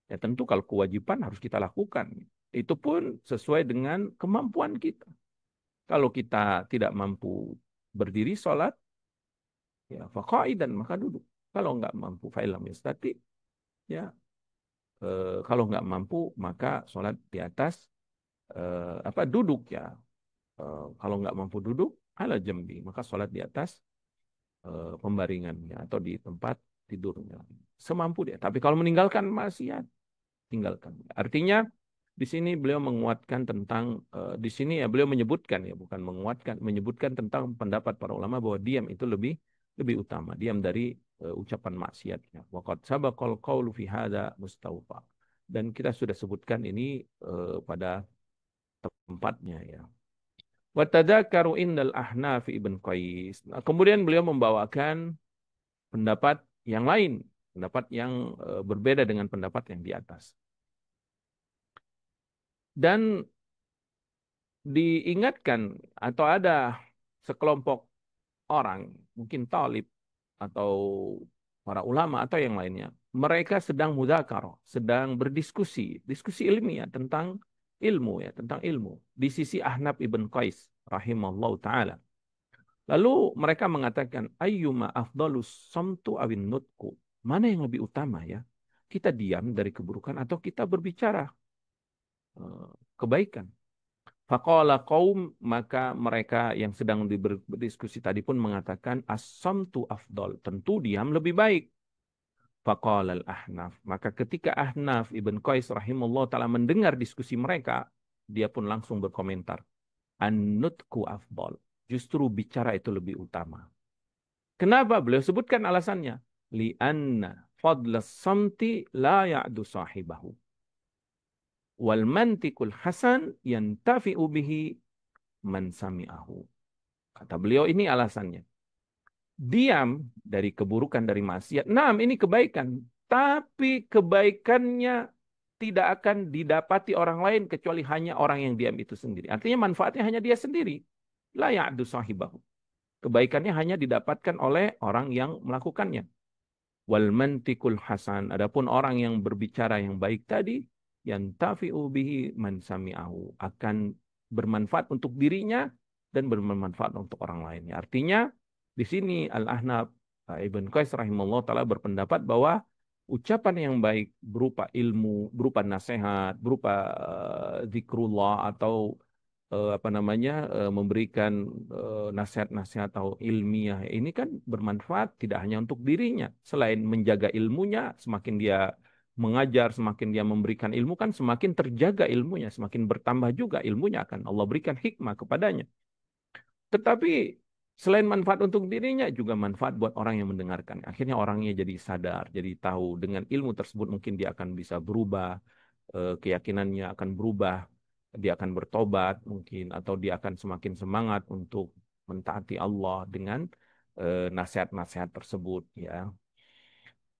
Ya tentu kalau kewajiban harus kita lakukan. Itu pun sesuai dengan kemampuan kita. Kalau kita tidak mampu berdiri sholat, ya faqaidan, maka duduk. Kalau nggak mampu fa'ilam yastati, ya kalau nggak mampu maka sholat di atas duduk, ya. Kalau nggak mampu duduk ala jambi, maka sholat di atas pembaringannya atau di tempat tidurnya. Semampu dia. Tapi kalau meninggalkan maksiat, tinggalkan. Artinya di sini beliau menguatkan tentang di sini, ya, beliau menyebutkan, ya, bukan menguatkan, menyebutkan tentang pendapat para ulama bahwa diam itu lebih lebih utama, diam dari ucapan maksiatnya. Waqad sabaqal qaulu fi hadza mustawfa. Dan kita sudah sebutkan ini pada tempatnya ya. Wa tadzakaru indal Ahnaf Ibn Qais. Nah, kemudian beliau membawakan pendapat yang lain, pendapat yang berbeda dengan pendapat yang di atas. Dan diingatkan atau ada sekelompok orang, mungkin talib atau para ulama atau yang lainnya, mereka sedang mudzakarah, sedang berdiskusi, diskusi ilmiah tentang ilmu ya, tentang ilmu di sisi Ahnaf Ibn Qais rahimallahu taala. Lalu mereka mengatakan ayyuma afdalus samtu awin nutku. Mana yang lebih utama ya? Kita diam dari keburukan atau kita berbicara kebaikan? Faqala qaum, maka mereka yang sedang berdiskusi tadi pun mengatakan as-samtu afdal, tentu diam lebih baik. Faqala al-Ahnaf, maka ketika Ahnaf Ibn Qais rahimahullah taala mendengar diskusi mereka, dia pun langsung berkomentar, an-nutku afdal, justru bicara itu lebih utama. Kenapa? Beliau sebutkan alasannya, li'anna fadlas samti la ya'du sahibahu wal mantikul hasan yantafi'u bihi man sami'ahu. Kata beliau ini alasannya. Diam dari keburukan, dari maksiat. Nah, ini kebaikan. Tapi kebaikannya tidak akan didapati orang lain kecuali hanya orang yang diam itu sendiri. Artinya manfaatnya hanya dia sendiri. La ya'du sahibahu. Kebaikannya hanya didapatkan oleh orang yang melakukannya. Wal mantikul hasan. Adapun orang yang berbicara yang baik tadi, yantafi'u bihi man sami'ahu, akan bermanfaat untuk dirinya dan bermanfaat untuk orang lainnya. Artinya di sini Al-Ahnaf Ibn Qais rahimahullah taala berpendapat bahwa ucapan yang baik berupa ilmu, berupa nasihat, berupa zikrullah atau memberikan nasihat-nasihat atau ilmiah ini kan bermanfaat tidak hanya untuk dirinya, selain menjaga ilmunya, semakin dia mengajar, semakin dia memberikan ilmu kan semakin terjaga ilmunya, semakin bertambah juga ilmunya, akan Allah berikan hikmah kepadanya. Tetapi selain manfaat untuk dirinya juga manfaat buat orang yang mendengarkan. Akhirnya orangnya jadi sadar, jadi tahu dengan ilmu tersebut mungkin dia akan bisa berubah, keyakinannya akan berubah, dia akan bertobat mungkin, atau dia akan semakin semangat untuk mentaati Allah dengan nasihat-nasihat tersebut ya.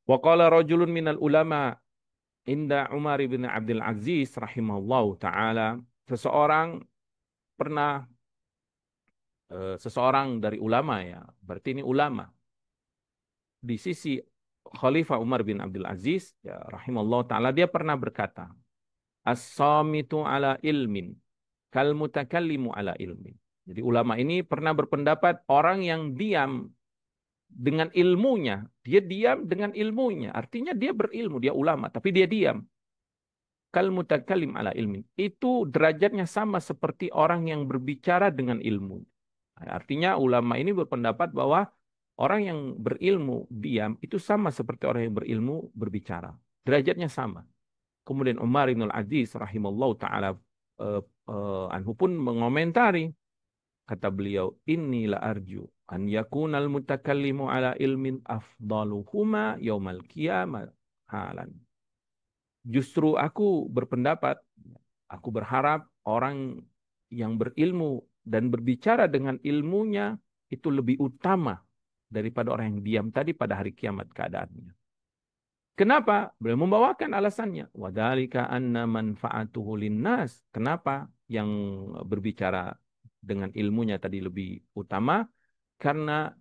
Wa qala rajulun minal ulama inda Umar bin Abdul Aziz rahimahullahu taala, seseorang pernah seseorang dari ulama ya, berarti ini ulama di sisi Khalifah Umar bin Abdul Aziz ya rahimahullahu taala, dia pernah berkata, as-samitu ala ilmin kal mutakallimu ala ilmin. Jadi ulama ini pernah berpendapat orang yang diam dengan ilmunya, dia diam dengan ilmunya. Artinya dia berilmu, dia ulama, tapi dia diam. Kal mutakallim ala ilmin. Itu derajatnya sama seperti orang yang berbicara dengan ilmu. Artinya ulama ini berpendapat bahwa orang yang berilmu diam itu sama seperti orang yang berilmu berbicara. Derajatnya sama. Kemudian Umar bin Aziz rahimallahu taala anhu pun mengomentari, kata beliau, inilah arju an yakunal mutakallimu ala ilmin afdaluhuma yaumal qiyamah halan. Justru aku berpendapat, aku berharap orang yang berilmu dan berbicara dengan ilmunya itu lebih utama daripada orang yang diam tadi pada hari kiamat keadaannya. Kenapa? Beliau membawakan alasannya. Wadhalika anna manfa'atuhu linnas. Kenapa yang berbicara dengan ilmunya tadi lebih utama? Karena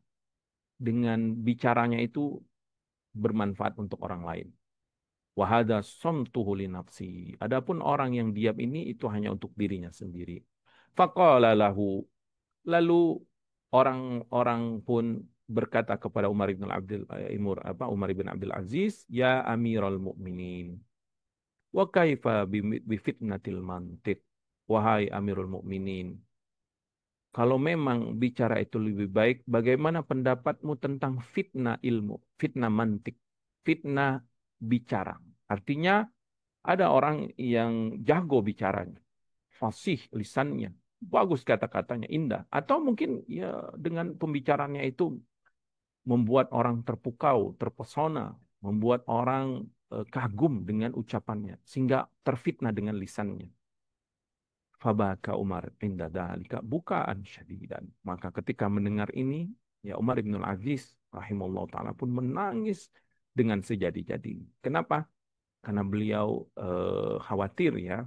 dengan bicaranya itu bermanfaat untuk orang lain. Wahada somtuhu li nafsi. Adapun orang yang diam ini itu hanya untuk dirinya sendiri. Faqala lahu. Lalu orang-orang pun berkata kepada Umar bin Abdul Aziz, ya Amirul Mukminin, wa kaifa bi fitnatil mantiq. Wahai Amirul Mukminin, kalau memang bicara itu lebih baik, bagaimana pendapatmu tentang fitnah ilmu, fitnah mantik, fitnah bicara? Artinya ada orang yang jago bicaranya, fasih lisannya, bagus kata-katanya, indah. Atau mungkin ya dengan pembicaranya itu membuat orang terpukau, terpesona, membuat orang kagum dengan ucapannya sehingga terfitnah dengan lisannya. Fabaka Umar inda dzalika bukaan syadidan. Maka ketika mendengar ini, ya Umar bin Aziz rahimahullah taala pun menangis dengan sejadi-jadi. Kenapa? Karena beliau khawatir ya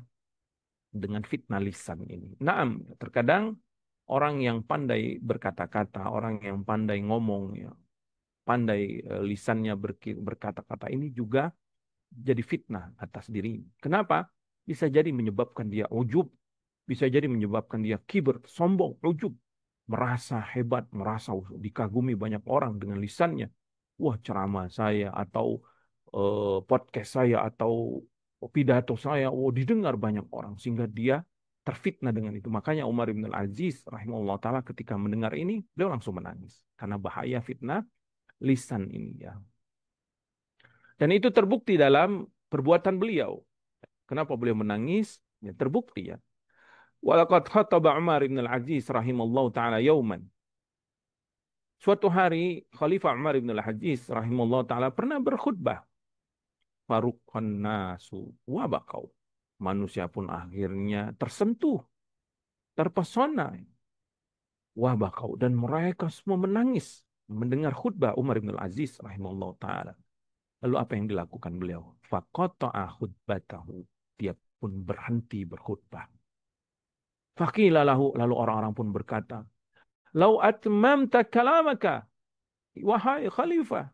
dengan fitnah lisan ini. Naam, terkadang orang yang pandai berkata-kata, orang yang pandai ngomong ya, pandai lisannya berkata-kata ini juga jadi fitnah atas diri. Kenapa? Bisa jadi menyebabkan dia ujub, bisa jadi menyebabkan dia kiber, sombong, ujub, merasa hebat, merasa dikagumi banyak orang dengan lisannya. Wah, ceramah saya atau podcast saya atau pidato saya, wah didengar banyak orang sehingga dia terfitnah dengan itu. Makanya Umar bin Al-Aziz rahimahullah taala ketika mendengar ini, beliau langsung menangis karena bahaya fitnah lisan ini ya. Dan itu terbukti dalam perbuatan beliau. Kenapa beliau menangis? Ya, terbukti ya. Walaqad khataba Umar bin Al-Aziz rahimallahu taala yauman. Suatu hari Khalifah Umar bin Al-Aziz rahimallahu taala pernah berkhutbah. Faruqan nasu wa baqau. Manusia pun akhirnya tersentuh, terpesona. Wa baqau dan mereka semua menangis mendengar khutbah Umar bin Al-Aziz rahimallahu taala. Lalu apa yang dilakukan beliau? Faqata'a khutbatahu. Dia pun berhenti berkhutbah. Faqila lahu, lalu orang-orang pun berkata, "Lau atmamta kalamaka, wahai khalifah,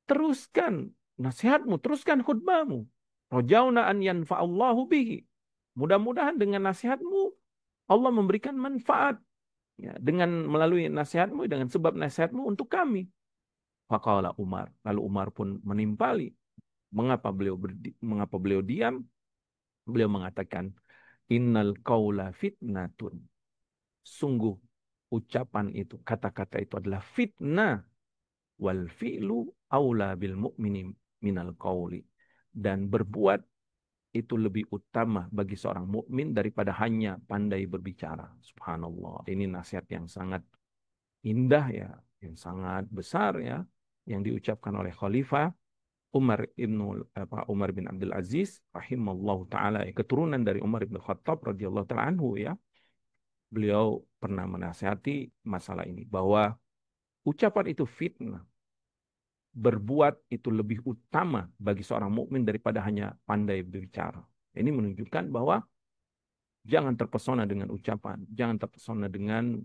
teruskan nasihatmu, teruskan khutbahmu. Rajauna an yanfa'allahu bihi." Mudah-mudahan dengan nasihatmu Allah memberikan manfaat ya, dengan melalui nasihatmu, dengan sebab nasihatmu untuk kami. Faqala Umar, lalu Umar pun menimpali. Mengapa beliau diam? Beliau mengatakan, innal qaula fitnatun. Sungguh ucapan itu, kata-kata itu adalah fitnah. Wal fi'lu aula bil mu'mini minal qauli. Dan berbuat itu lebih utama bagi seorang mukmin daripada hanya pandai berbicara. Subhanallah. Ini nasihat yang sangat indah ya, yang sangat besar ya, yang diucapkan oleh Khalifah Umar bin Abdul Aziz rahimallahu taala, keturunan dari Umar bin Khattab radhiyallahu taala anhu ya. Beliau pernah menasihati masalah ini bahwa ucapan itu fitnah. Berbuat itu lebih utama bagi seorang mukmin daripada hanya pandai berbicara. Ini menunjukkan bahwa jangan terpesona dengan ucapan, jangan terpesona dengan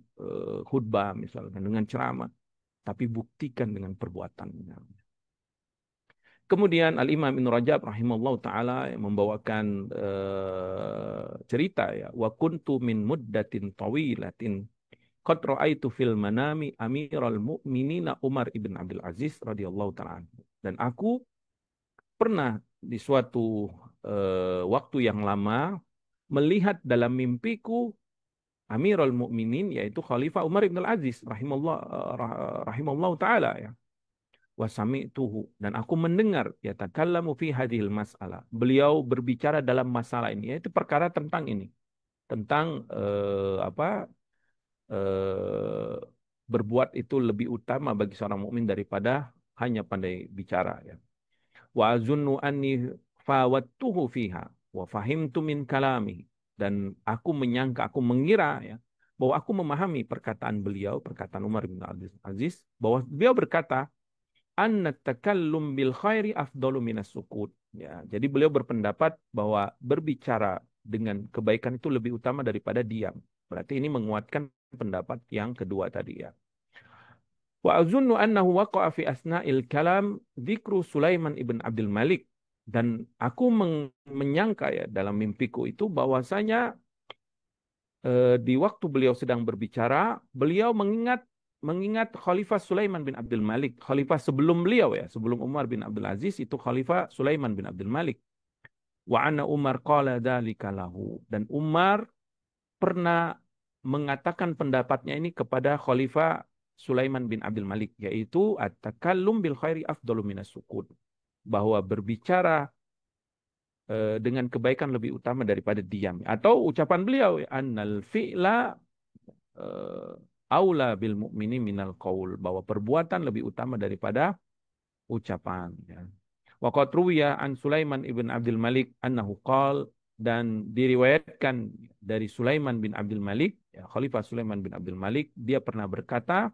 khutbah misalkan, dengan ceramah, tapi buktikan dengan perbuatan. Kemudian Al-Imam Ibn Rajab rahimahullah ta'ala membawakan cerita ya. Wa kuntu min muddatin tawilatin qad ra'aitu fil manami amiral mu'minina Umar ibn Abdul Aziz radhiyallahu ta'ala. Dan aku pernah di suatu waktu yang lama melihat dalam mimpiku Amirul Mukminin yaitu Khalifah Umar ibn Al-Aziz rahimahullah ta'ala ya. Wasami'tuhu dan aku mendengar yatakallamu fi hadhil mas'alah. Beliau berbicara dalam masalah ini yaitu perkara tentang ini. Tentang berbuat itu lebih utama bagi seorang mukmin daripada hanya pandai bicara ya. Wa azunnu anni fawattuhu fiha wa fahimtu min kalami dan aku menyangka, aku mengira ya bahwa aku memahami perkataan beliau, perkataan Umar bin Abdul Aziz bahwa beliau berkata anna takallum bil khairi afdalu minas sukut. Ya, jadi beliau berpendapat bahwa berbicara dengan kebaikan itu lebih utama daripada diam. Berarti ini menguatkan pendapat yang kedua tadi ya. Wa azunnu annahu waqa'a fi asna'il kalam dzikru Sulaiman ibn Abdul Malik dan aku menyangka ya dalam mimpiku itu bahwasanya di waktu beliau sedang berbicara, beliau mengingat Khalifah Sulaiman bin Abdul Malik, Khalifah sebelum beliau ya, sebelum Umar bin Abdul Aziz itu Khalifah Sulaiman bin Abdul Malik. Wa anna Umar qala dzalika lahu dan Umar pernah mengatakan pendapatnya ini kepada Khalifah Sulaiman bin Abdul Malik yaitu at-takallum bil khairi afdalu minas sukut, bahwa berbicara dengan kebaikan lebih utama daripada diam, atau ucapan beliau annal fi'la aula bil mu'mini minal qaul, bahwa perbuatan lebih utama daripada ucapan ya. Wa qad ruwiya an Sulaiman ibn Abdul Malik annahu qal, dan diriwayatkan dari Sulaiman bin Abdul Malik, ya, Khalifah Sulaiman bin Abdul Malik, dia pernah berkata,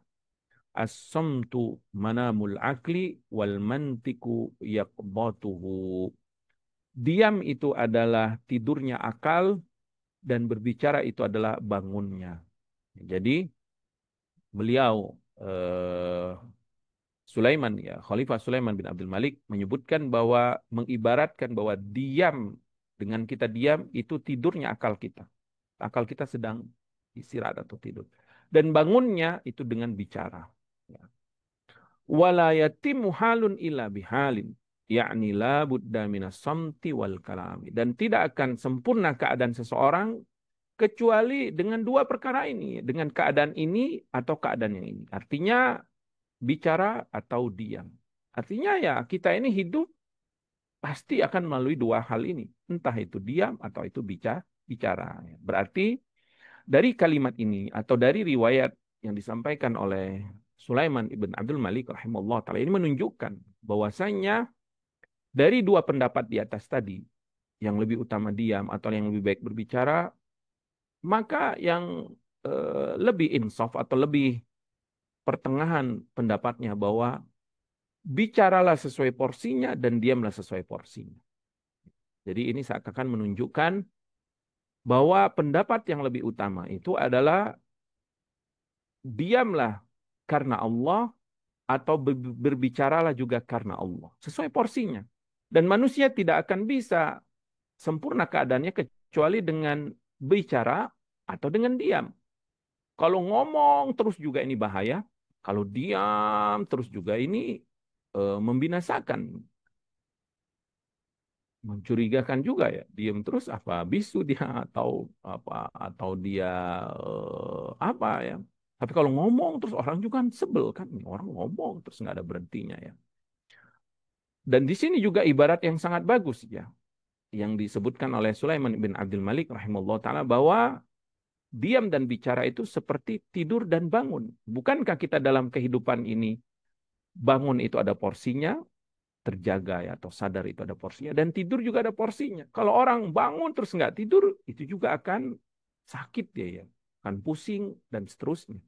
as-samtu manamul akli wal mantiku yaqbatuhu. Diam itu adalah tidurnya akal dan berbicara itu adalah bangunnya. Jadi beliau Sulaiman, ya, Khalifah Sulaiman bin Abdul Malik menyebutkan bahwa, mengibaratkan bahwa diam, dengan kita diam itu tidurnya akal kita. Akal kita sedang istirahat atau tidur. Dan bangunnya itu dengan bicara. Ya. Wala yatimu halun illa bihalin, yakni la budda minas samti wal kalami. Dan tidak akan sempurna keadaan seseorang kecuali dengan dua perkara ini, dengan keadaan ini atau keadaan yang ini. Artinya bicara atau diam. Artinya ya kita ini hidup pasti akan melalui dua hal ini. Entah itu diam atau itu bicara. Berarti dari kalimat ini atau dari riwayat yang disampaikan oleh Sulaiman ibn Abdul Malik rahimahullah ta'ala ini menunjukkan bahwasanya dari dua pendapat di atas tadi, yang lebih utama diam atau yang lebih baik berbicara, maka yang lebih insaf atau lebih pertengahan pendapatnya bahwa bicaralah sesuai porsinya dan diamlah sesuai porsinya. Jadi ini seakan-akan menunjukkan bahwa pendapat yang lebih utama itu adalah diamlah karena Allah atau berbicaralah juga karena Allah. Sesuai porsinya. Dan manusia tidak akan bisa sempurna keadaannya kecuali dengan bicara atau dengan diam. Kalau ngomong terus juga ini bahaya. Kalau diam terus juga ini membinasakan. Mencurigakan juga ya. Diam terus apa bisu dia atau dia apa ya. Tapi kalau ngomong terus orang juga kan sebel kan. Orang ngomong terus nggak ada berhentinya ya. Dan di sini juga ibarat yang sangat bagus ya. Yang disebutkan oleh Sulaiman bin Abdul Malik rahimahullah ta'ala bahwa diam dan bicara itu seperti tidur dan bangun. Bukankah kita dalam kehidupan ini bangun itu ada porsinya, terjaga ya atau sadar itu ada porsinya, dan tidur juga ada porsinya. Kalau orang bangun terus nggak tidur, itu juga akan sakit dia ya, akan pusing dan seterusnya.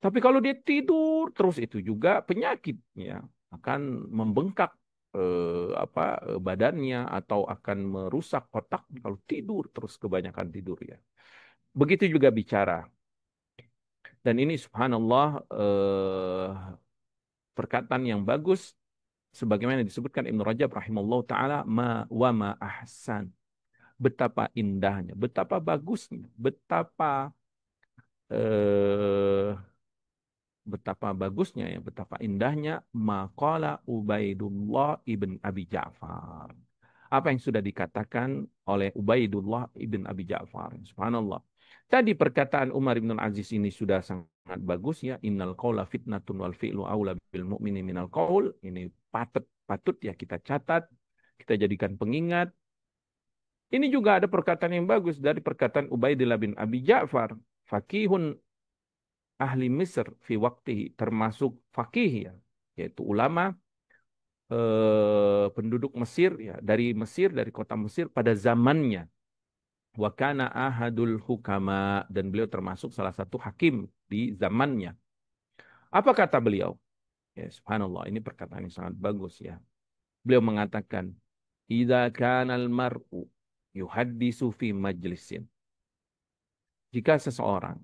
Tapi kalau dia tidur terus itu juga penyakit ya, akan membengkak badannya atau akan merusak otak kalau tidur terus kebanyakan tidur ya. Begitu juga bicara. Dan ini subhanallah perkataan yang bagus sebagaimana disebutkan Ibnu Rajab rahimahullah taala, ma ahsan. Betapa indahnya, betapa bagusnya, eh, betapa bagusnya ya, betapa indahnya maqala Ubaidullah ibn Abi Ja'far. Apa yang sudah dikatakan oleh Ubaidullah ibn Abi Ja'far. Subhanallah. Tadi perkataan Umar bin Aziz ini sudah sangat bagus ya. Innal qaula fitnatun wal fi'lu aula bil mu'mini minal qaul. Ini patut ya kita catat, kita jadikan pengingat. Ini juga ada perkataan yang bagus dari perkataan Ubaidillah bin Abi Ja'far. Fakihun ahli Mesir fi waktihi, termasuk fakih ya, yaitu ulama penduduk Mesir ya, dari kota Mesir pada zamannya. Wa kana ahadul hukama, dan beliau termasuk salah satu hakim di zamannya. Apa kata beliau? Ya, subhanallah, ini perkataan yang sangat bagus ya. Beliau mengatakan, "Idza kana al-mar'u yuhaddisu fi majlisin." Jika seseorang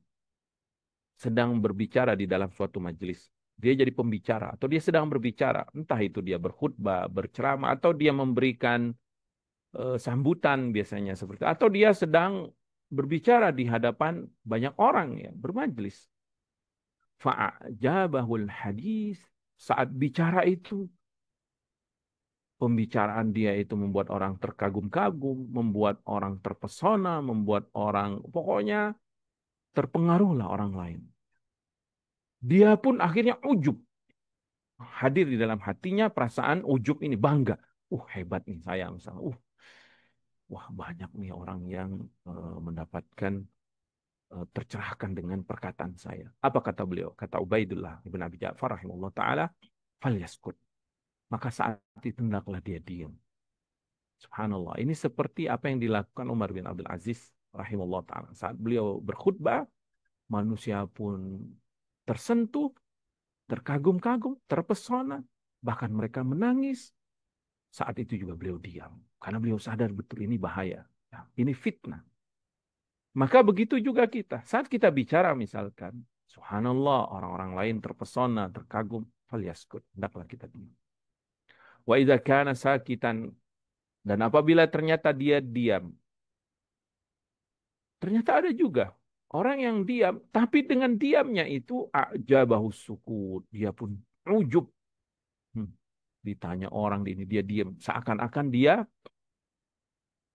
sedang berbicara di dalam suatu majelis, dia jadi pembicara atau dia sedang berbicara, entah itu dia berkhutbah, berceramah atau dia memberikan sambutan biasanya seperti itu, atau dia sedang berbicara di hadapan banyak orang ya, bermajlis. Fa'ajabahul hadis, saat bicara itu pembicaraan dia itu membuat orang terkagum-kagum, membuat orang terpesona, membuat orang pokoknya terpengaruhlah orang lain. Dia pun akhirnya ujub. Hadir di dalam hatinya perasaan ujub ini, bangga. Hebat nih saya misalnya. Wah banyak nih orang yang mendapatkan tercerahkan dengan perkataan saya. Apa kata beliau? Kata Ubaidullah ibn Abi Ja'far rahimahullah ta'ala, fal yaskut. maka saat itu hendaklah dia diam. Subhanallah. Ini seperti apa yang dilakukan Umar bin Abdul Aziz rahimahullah ta'ala. Saat beliau berkhutbah, manusia pun tersentuh, terkagum-kagum, terpesona. Bahkan mereka menangis. Saat itu juga beliau diam. Karena beliau sadar betul ini bahaya. Ya, ini fitnah. Maka begitu juga kita. Saat kita bicara misalkan, subhanallah, orang-orang lain terpesona, terkagum, falyaskut. Hendaklah kita diam. Wa idza kana sakitan, dan apabila ternyata dia diam, ternyata ada juga orang yang diam, tapi dengan diamnya itu ajabahu sukut, dia pun ujub. Hmm. Ditanya orang di ini, dia diam. Seakan-akan dia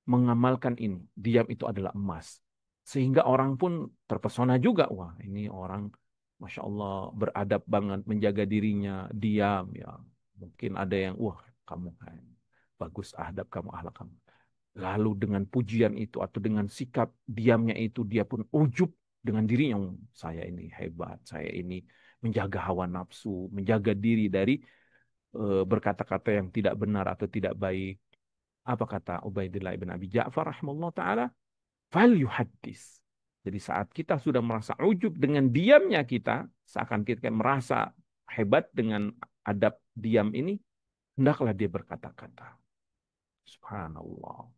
mengamalkan ini. Diam itu adalah emas. Sehingga orang pun terpesona juga. Wah, ini orang, Masya Allah, beradab banget, menjaga dirinya, diam. Ya, mungkin ada yang, wah, kamu bagus adab kamu, akhlak kamu. Lalu dengan pujian itu atau dengan sikap diamnya itu, dia pun ujub dengan dirinya. Saya ini hebat, saya ini menjaga hawa nafsu, menjaga diri dari berkata-kata yang tidak benar atau tidak baik. Apa kata Ubaidillah ibn Abi Ja'far rahimahullah ta'ala? Fal yuhaddis. Jadi saat kita sudah merasa ujub dengan diamnya kita, seakan kita merasa hebat dengan adab diam ini, hendaklah dia berkata-kata. Subhanallah.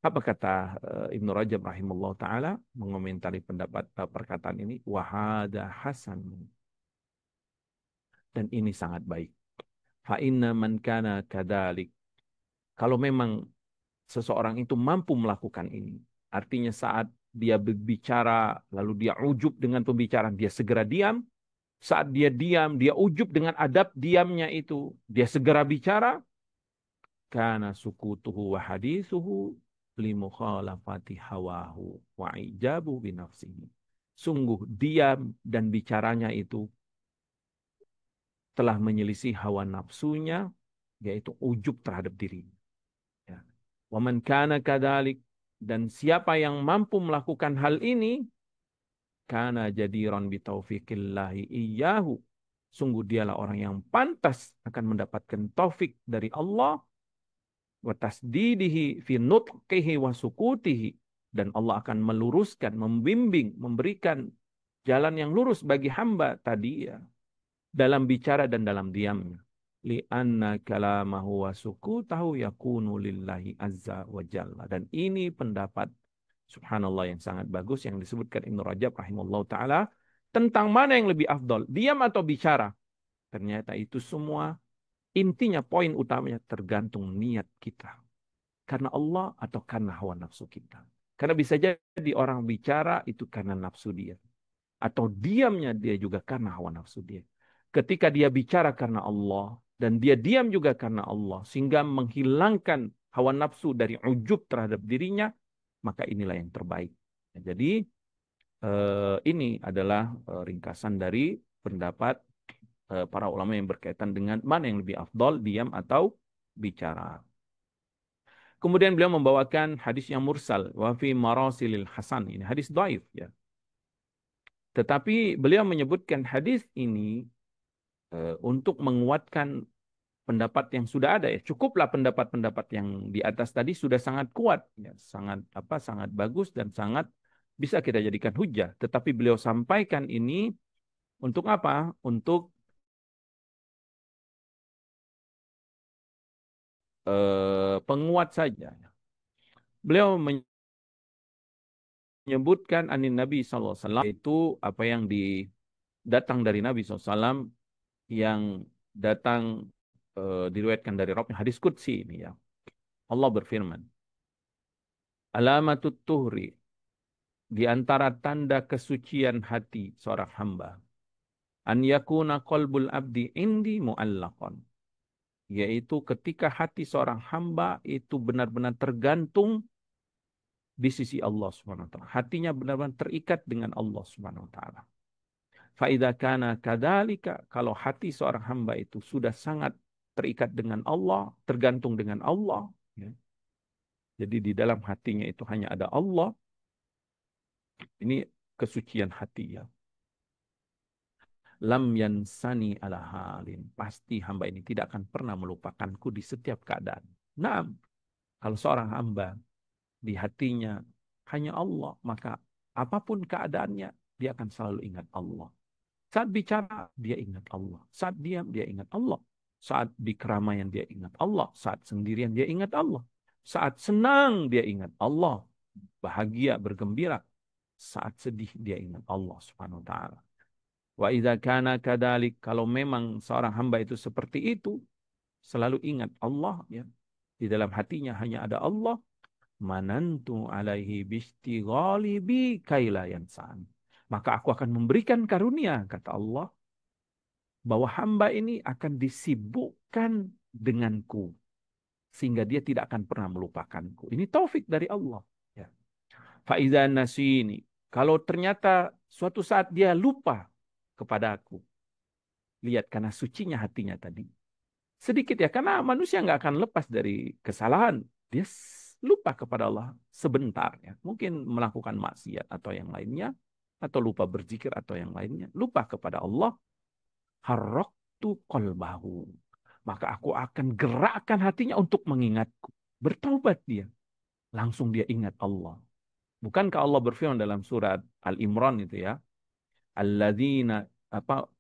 Apa kata Ibnu Rajab rahimahullah ta'ala mengomentari pendapat perkataan ini? Wahada hasan. Dan ini sangat baik. Fa inna man kana kadalik. Kalau memang seseorang itu mampu melakukan ini. Artinya saat dia berbicara, lalu dia ujub dengan pembicaraan, dia segera diam. Saat dia diam, dia ujub dengan adab diamnya itu. Dia segera bicara. Kana sukutuhu wa hadithuhu limukhalafati hawahu wa ijabu binafsihi. Sungguh diam dan bicaranya itu telah menyelisih hawa nafsunya, yaitu ujub terhadap dirinya. Ya. Waman kana kadalik, dan siapa yang mampu melakukan hal ini, kana jadiran bitaufiqillahi iyyahu. Sungguh dialah orang yang pantas akan mendapatkan taufik dari Allah wa tasdidihi fi nutqihi wa sukutihi, dan Allah akan meluruskan, membimbing, memberikan jalan yang lurus bagi hamba tadi ya, dalam bicara dan dalam diamnya. Li'anna kalamahu wa sukutahu yakunu lillahi azza wa jalla. Dan ini pendapat subhanallah yang sangat bagus yang disebutkan Ibnu Rajab rahimahullah ta'ala tentang mana yang lebih afdol, diam atau bicara. Ternyata itu semua intinya, poin utamanya tergantung niat kita. Karena Allah atau karena hawa nafsu kita. Karena bisa jadi orang bicara itu karena nafsu dia. Atau diamnya dia juga karena hawa nafsu dia. Ketika dia bicara karena Allah dan dia diam juga karena Allah, sehingga menghilangkan hawa nafsu dari ujub terhadap dirinya, maka inilah yang terbaik. Jadi ini adalah ringkasan dari pendapat para ulama yang berkaitan dengan mana yang lebih afdol, diam atau bicara. Kemudian beliau membawakan hadis yang mursal, wa fi marasilil hasan. Ini hadis dhaif ya. Tetapi beliau menyebutkan hadis ini untuk menguatkan pendapat yang sudah ada ya. Cukuplah pendapat-pendapat yang di atas tadi sudah sangat kuat ya, sangat bagus dan sangat bisa kita jadikan hujah. Tetapi beliau sampaikan ini untuk apa? Untuk penguat saja. Beliau menyebutkan anin Nabi SAW itu apa yang datang dari Nabi SAW, yang datang diriwayatkan dari Rabbnya, hadis qudsi ini ya. Allah berfirman, alamatut tuhri, di antara tanda kesucian hati seorang hamba, an yakuna qalbul abdi indi muallaqan, yaitu ketika hati seorang hamba itu benar-benar tergantung di sisi Allah Subhanahu wa taala. Hatinya benar-benar terikat dengan Allah Subhanahu wa taala. Fa idza kana kadzalika, kalau hati seorang hamba itu sudah sangat terikat dengan Allah, tergantung dengan Allah, ya. Jadi di dalam hatinya itu hanya ada Allah. Ini kesucian hati ya. lam yansani ala halin. Pasti hamba ini tidak akan pernah melupakanku di setiap keadaan. Nah, kalau seorang hamba di hatinya hanya Allah, maka apapun keadaannya, dia akan selalu ingat Allah. Saat bicara, dia ingat Allah. Saat diam, dia ingat Allah. Saat di keramaian, dia ingat Allah. Saat sendirian, dia ingat Allah. Saat senang, dia ingat Allah. Bahagia, bergembira. Saat sedih, dia ingat Allah Subhanahu wa ta'ala. Wa idza kana kadalik, kalau memang seorang hamba itu seperti itu, selalu ingat Allah, ya. Di dalam hatinya hanya ada Allah, manantu alaihi bistighali bi kaila yansan. Maka aku akan memberikan karunia, kata Allah, bahwa hamba ini akan disibukkan denganku sehingga dia tidak akan pernah melupakanku. Ini taufik dari Allah. Ya. Faiza nasini. Kalau ternyata suatu saat dia lupa kepada aku, lihat karena sucinya hatinya tadi. Sedikit ya, karena manusia nggak akan lepas dari kesalahan. Dia lupa kepada Allah sebentar ya. Mungkin melakukan maksiat atau yang lainnya, atau lupa berzikir atau yang lainnya. Lupa kepada Allah. Harraktu qalbahu. Maka aku akan gerakkan hatinya untuk mengingatku. Bertaubat dia. Langsung dia ingat Allah. Bukankah Allah berfirman dalam surat Al-Imran itu ya? Alladzina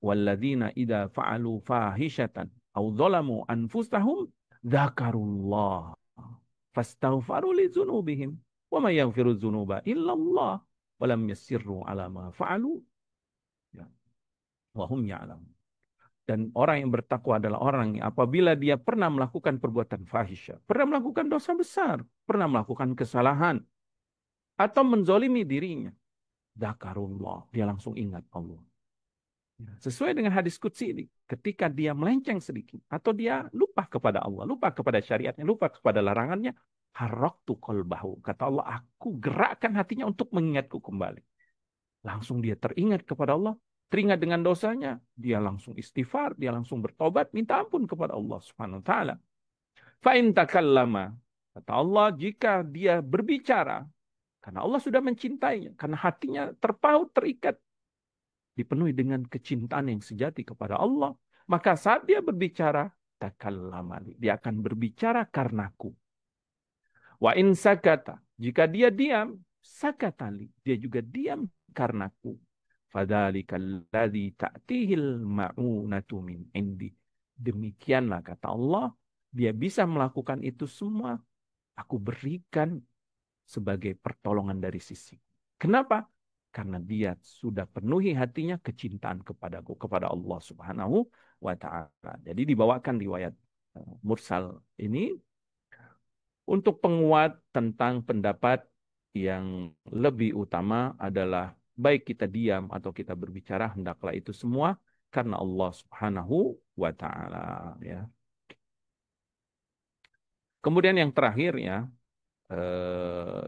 walladzina idza fa'alu fahishatan aw dzalamu anfusahum dzakarullah fastaghfaru li dzunubihim wa may yaghfiru dzunuba illa Allah wa lam yassirru ala ma fa'alu ya wa hum ya'lamun. Dan orang yang bertakwa adalah orang yang apabila dia pernah melakukan perbuatan fahisyah, pernah melakukan dosa besar, pernah melakukan kesalahan, atau menzolimi dirinya, dzakarullah, dia langsung ingat Allah. Sesuai dengan hadis qudsi ini, ketika dia melenceng sedikit, atau dia lupa kepada Allah, lupa kepada syariatnya, lupa kepada larangannya, harraktu qalbahu. Kata Allah, aku gerakkan hatinya untuk mengingatku kembali. Langsung dia teringat kepada Allah, teringat dengan dosanya, dia langsung istighfar, dia langsung bertobat, minta ampun kepada Allah Subhanahu wa taala. Fa in takallama, kata Allah, jika dia berbicara, karena Allah sudah mencintainya, karena hatinya terpaut, terikat, dipenuhi dengan kecintaan yang sejati kepada Allah, maka saat dia berbicara, takallama, dia akan berbicara karenaku. Wa in sakata, jika dia diam, sakatali, dia juga diam karenaku. Fadzalikal ladzi ta'tihil ma'unatu min indi. Demikianlah kata Allah, dia bisa melakukan itu semua, aku berikan sebagai pertolongan dari sisi. Kenapa? Karena dia sudah penuhi hatinya kecintaan kepadaku, kepada Allah Subhanahu wa ta'ala. Jadi dibawakan riwayat mursal ini untuk penguat tentang pendapat yang lebih utama adalah baik kita diam atau kita berbicara, hendaklah itu semua karena Allah Subhanahu wa ta'ala. Ya. Kemudian yang terakhir ya,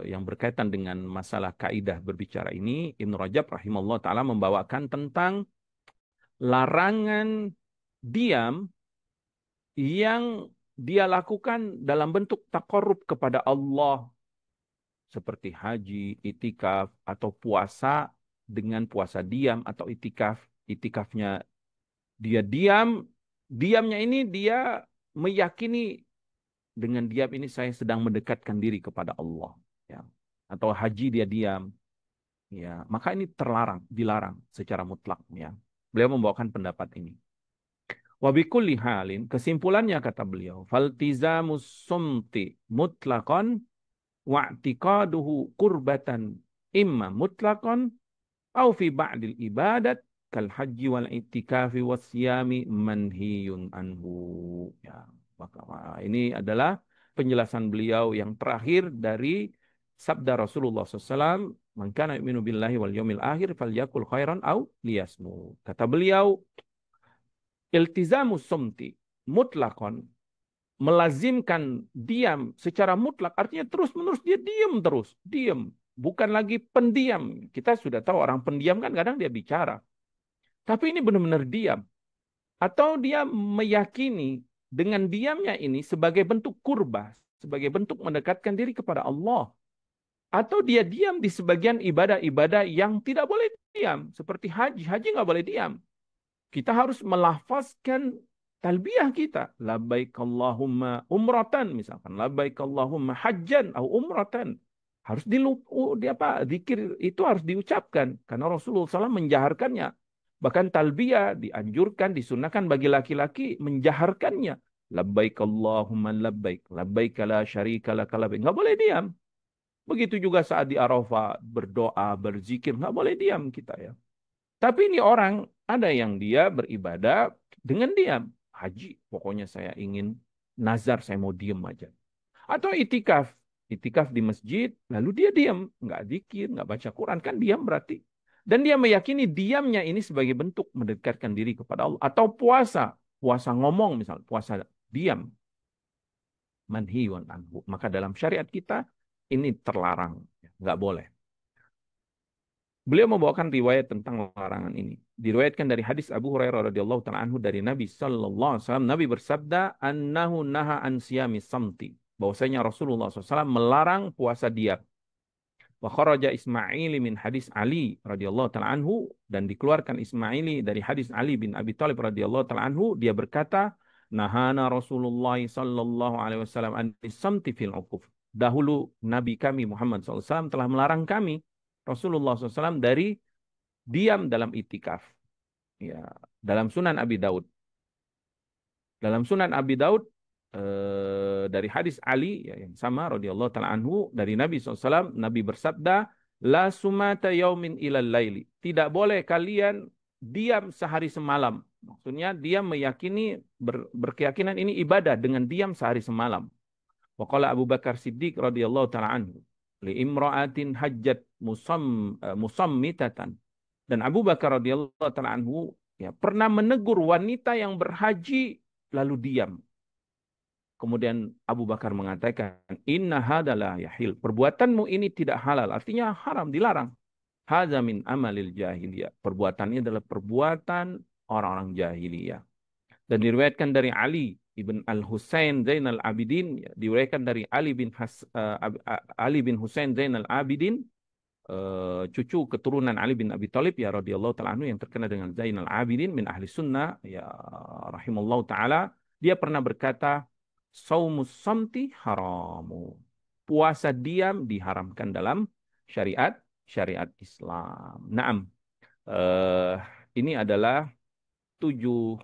yang berkaitan dengan masalah kaidah berbicara ini, Ibnu Rajab rahimahullah ta'ala membawakan tentang larangan diam yang dia lakukan dalam bentuk taqarrub kepada Allah, seperti haji, itikaf, atau puasa dengan puasa diam, atau itikaf. Itikafnya dia diam, diamnya ini dia meyakini dengan diam ini saya sedang mendekatkan diri kepada Allah. Ya. Atau haji dia diam. Ya, maka ini terlarang, dilarang secara mutlak. Ya. Beliau membawakan pendapat ini. Wabikulli halin, kesimpulannya kata beliau, faltizamus sumti mutlaqan wa'tiqaduhu qurbatan imma mutlaqan au fi ba'dil ibadat kal haji wal i'tikafi wasyami manhiyun anhu. Ya, maka ini adalah penjelasan beliau yang terakhir dari sabda Rasulullah SAW, man kana yu'minu billahi wal yawmil akhir falyakul khairan au liyasmut. Kata beliau, iltizamus sumti mutlaqan, melazimkan diam secara mutlak, artinya terus-menerus dia diam terus, diam. Bukan lagi pendiam. Kita sudah tahu orang pendiam kan kadang dia bicara. Tapi ini benar-benar diam. Atau dia meyakini dengan diamnya ini sebagai bentuk kurbah, sebagai bentuk mendekatkan diri kepada Allah. Atau dia diam di sebagian ibadah-ibadah yang tidak boleh diam. Seperti haji. Haji nggak boleh diam. kita harus melafazkan talbiyah kita. Labbaik Allahumma umratan misalkan. Labbaik Allahumma hajjan atau umratan. Harus di apa? Zikir itu harus diucapkan karena Rasulullah SAW menjaharkannya. Bahkan talbiyah dianjurkan, disunahkan bagi laki-laki menjaharkannya. Labbaik Allahumma labbaik. Labbaik la syarika laka labbaik. Nggak boleh diam. Begitu juga saat di Arafah berdoa, berzikir, nggak boleh diam kita ya. Tapi ini orang ada yang dia beribadah dengan diam. Haji, pokoknya saya ingin nazar, saya mau diam aja. Atau itikaf, itikaf di masjid, lalu dia diam, nggak zikir, nggak baca Quran, kan diam berarti. Dan dia meyakini diamnya ini sebagai bentuk mendekatkan diri kepada Allah. Atau puasa, puasa ngomong misalnya, puasa diam, manhiyun anhu. Maka dalam syariat kita ini terlarang, nggak boleh. Beliau membawakan riwayat tentang larangan ini. Diriwayatkan dari hadis Abu Hurairah radhiyallahu taala anhu dari Nabi sallallahu alaihi wasallam. Nabi bersabda, "Annahu naha an siyami samti." Bahwasanya Rasulullah SAW melarang puasa diam. Wa kharaja Ismaili min hadis Ali radhiyallahu taala anhu, dan dikeluarkan Ismaili dari hadis Ali bin Abi Thalib radhiyallahu taala anhu, dia berkata, "Nahana Rasulullah sallallahu alaihi wasallam an samti fil uquf." Dahulu Nabi kami Muhammad SAW telah melarang kami Rasulullah SAW dari diam dalam itikaf. Ya, dalam Sunan Abi Daud. Dalam Sunan Abi Daud dari hadis Ali ya, yang sama radhiyallahu taala anhu dari Nabi SAW, Nabi bersabda, la sumata yaumin ilal laili. Tidak boleh kalian diam sehari semalam. Maksudnya dia meyakini berkeyakinan ini ibadah dengan diam sehari semalam. Wa qala Abu Bakar Siddiq radhiyallahu taala anhu li imra'atin hajjat musammitatan. Dan Abu Bakar radhiyallahu taala anhu ya pernah menegur wanita yang berhaji lalu diam. Kemudian Abu Bakar mengatakan, "Inna hadalah yahil." Perbuatanmu ini tidak halal, artinya haram, dilarang. Hadza min amalil jahiliyah. Perbuatan ini adalah perbuatan orang-orang jahiliyah. Dan diriwayatkan dari Ali ibn Al-Husain Zainal Abidin, ya, diriwayatkan dari Ali bin Husain Zainal Abidin, cucu keturunan Ali bin Abi Thalib ya radhiyallahu taala anhu, yang terkenal dengan Zainal Abidin min ahli sunnah ya rahimallahu taala. Dia pernah berkata, saumus samti haramu. Puasa diam diharamkan dalam syariat Islam. Naam. Eh, ini adalah 7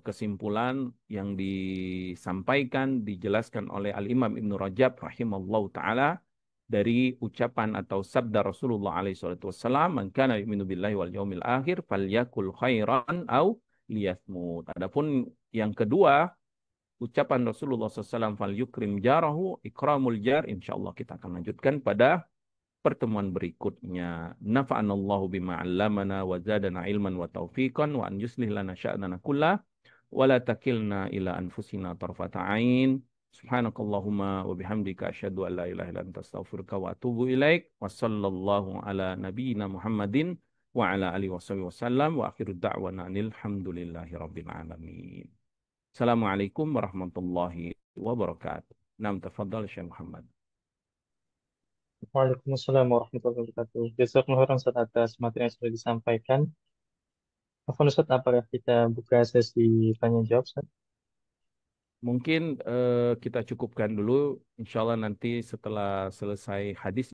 kesimpulan yang disampaikan, dijelaskan oleh Al-Imam Ibnu Rajab rahimallahu taala dari ucapan atau sabda Rasulullah alaihi salatu wasallam, "Man kana yu'minu billahi wal yaumil akhir falyakul khairan au liyasmut." Adapun yang kedua, ucapan Rasulullah SAW, "Fal yukrim jarahu ikramul jar." Insyaallah kita akan lanjutkan pada pertemuan berikutnya. Nafa'anallahu bima 'allamana wa zadana ilman wa taufiqan wa an yuslih lana sya'nana kullah wa la takilna ila anfusina tarfata 'ain. Subhanakallahumma wa bihamdika asyhadu an la ilaha illa anta astaghfiruka wa atubu ilaik. Wa sallallahu ala nabiyyina Muhammadin wa ala alihi wasallam wa akhiru da'wana alhamdulillahi rabbil alamin. Assalamualaikum warahmatullahi wabarakatuh. Nam tafadhal Syekh Muhammad. Waalaikumsalam warahmatullahi wabarakatuh. Jazakumullah khairan Ustaz atas materi yang sudah disampaikan. Afwan Ustaz, apakah kita buka sesi tanya jawab Ustaz? Mungkin kita cukupkan dulu. Insya Allah nanti setelah selesai hadis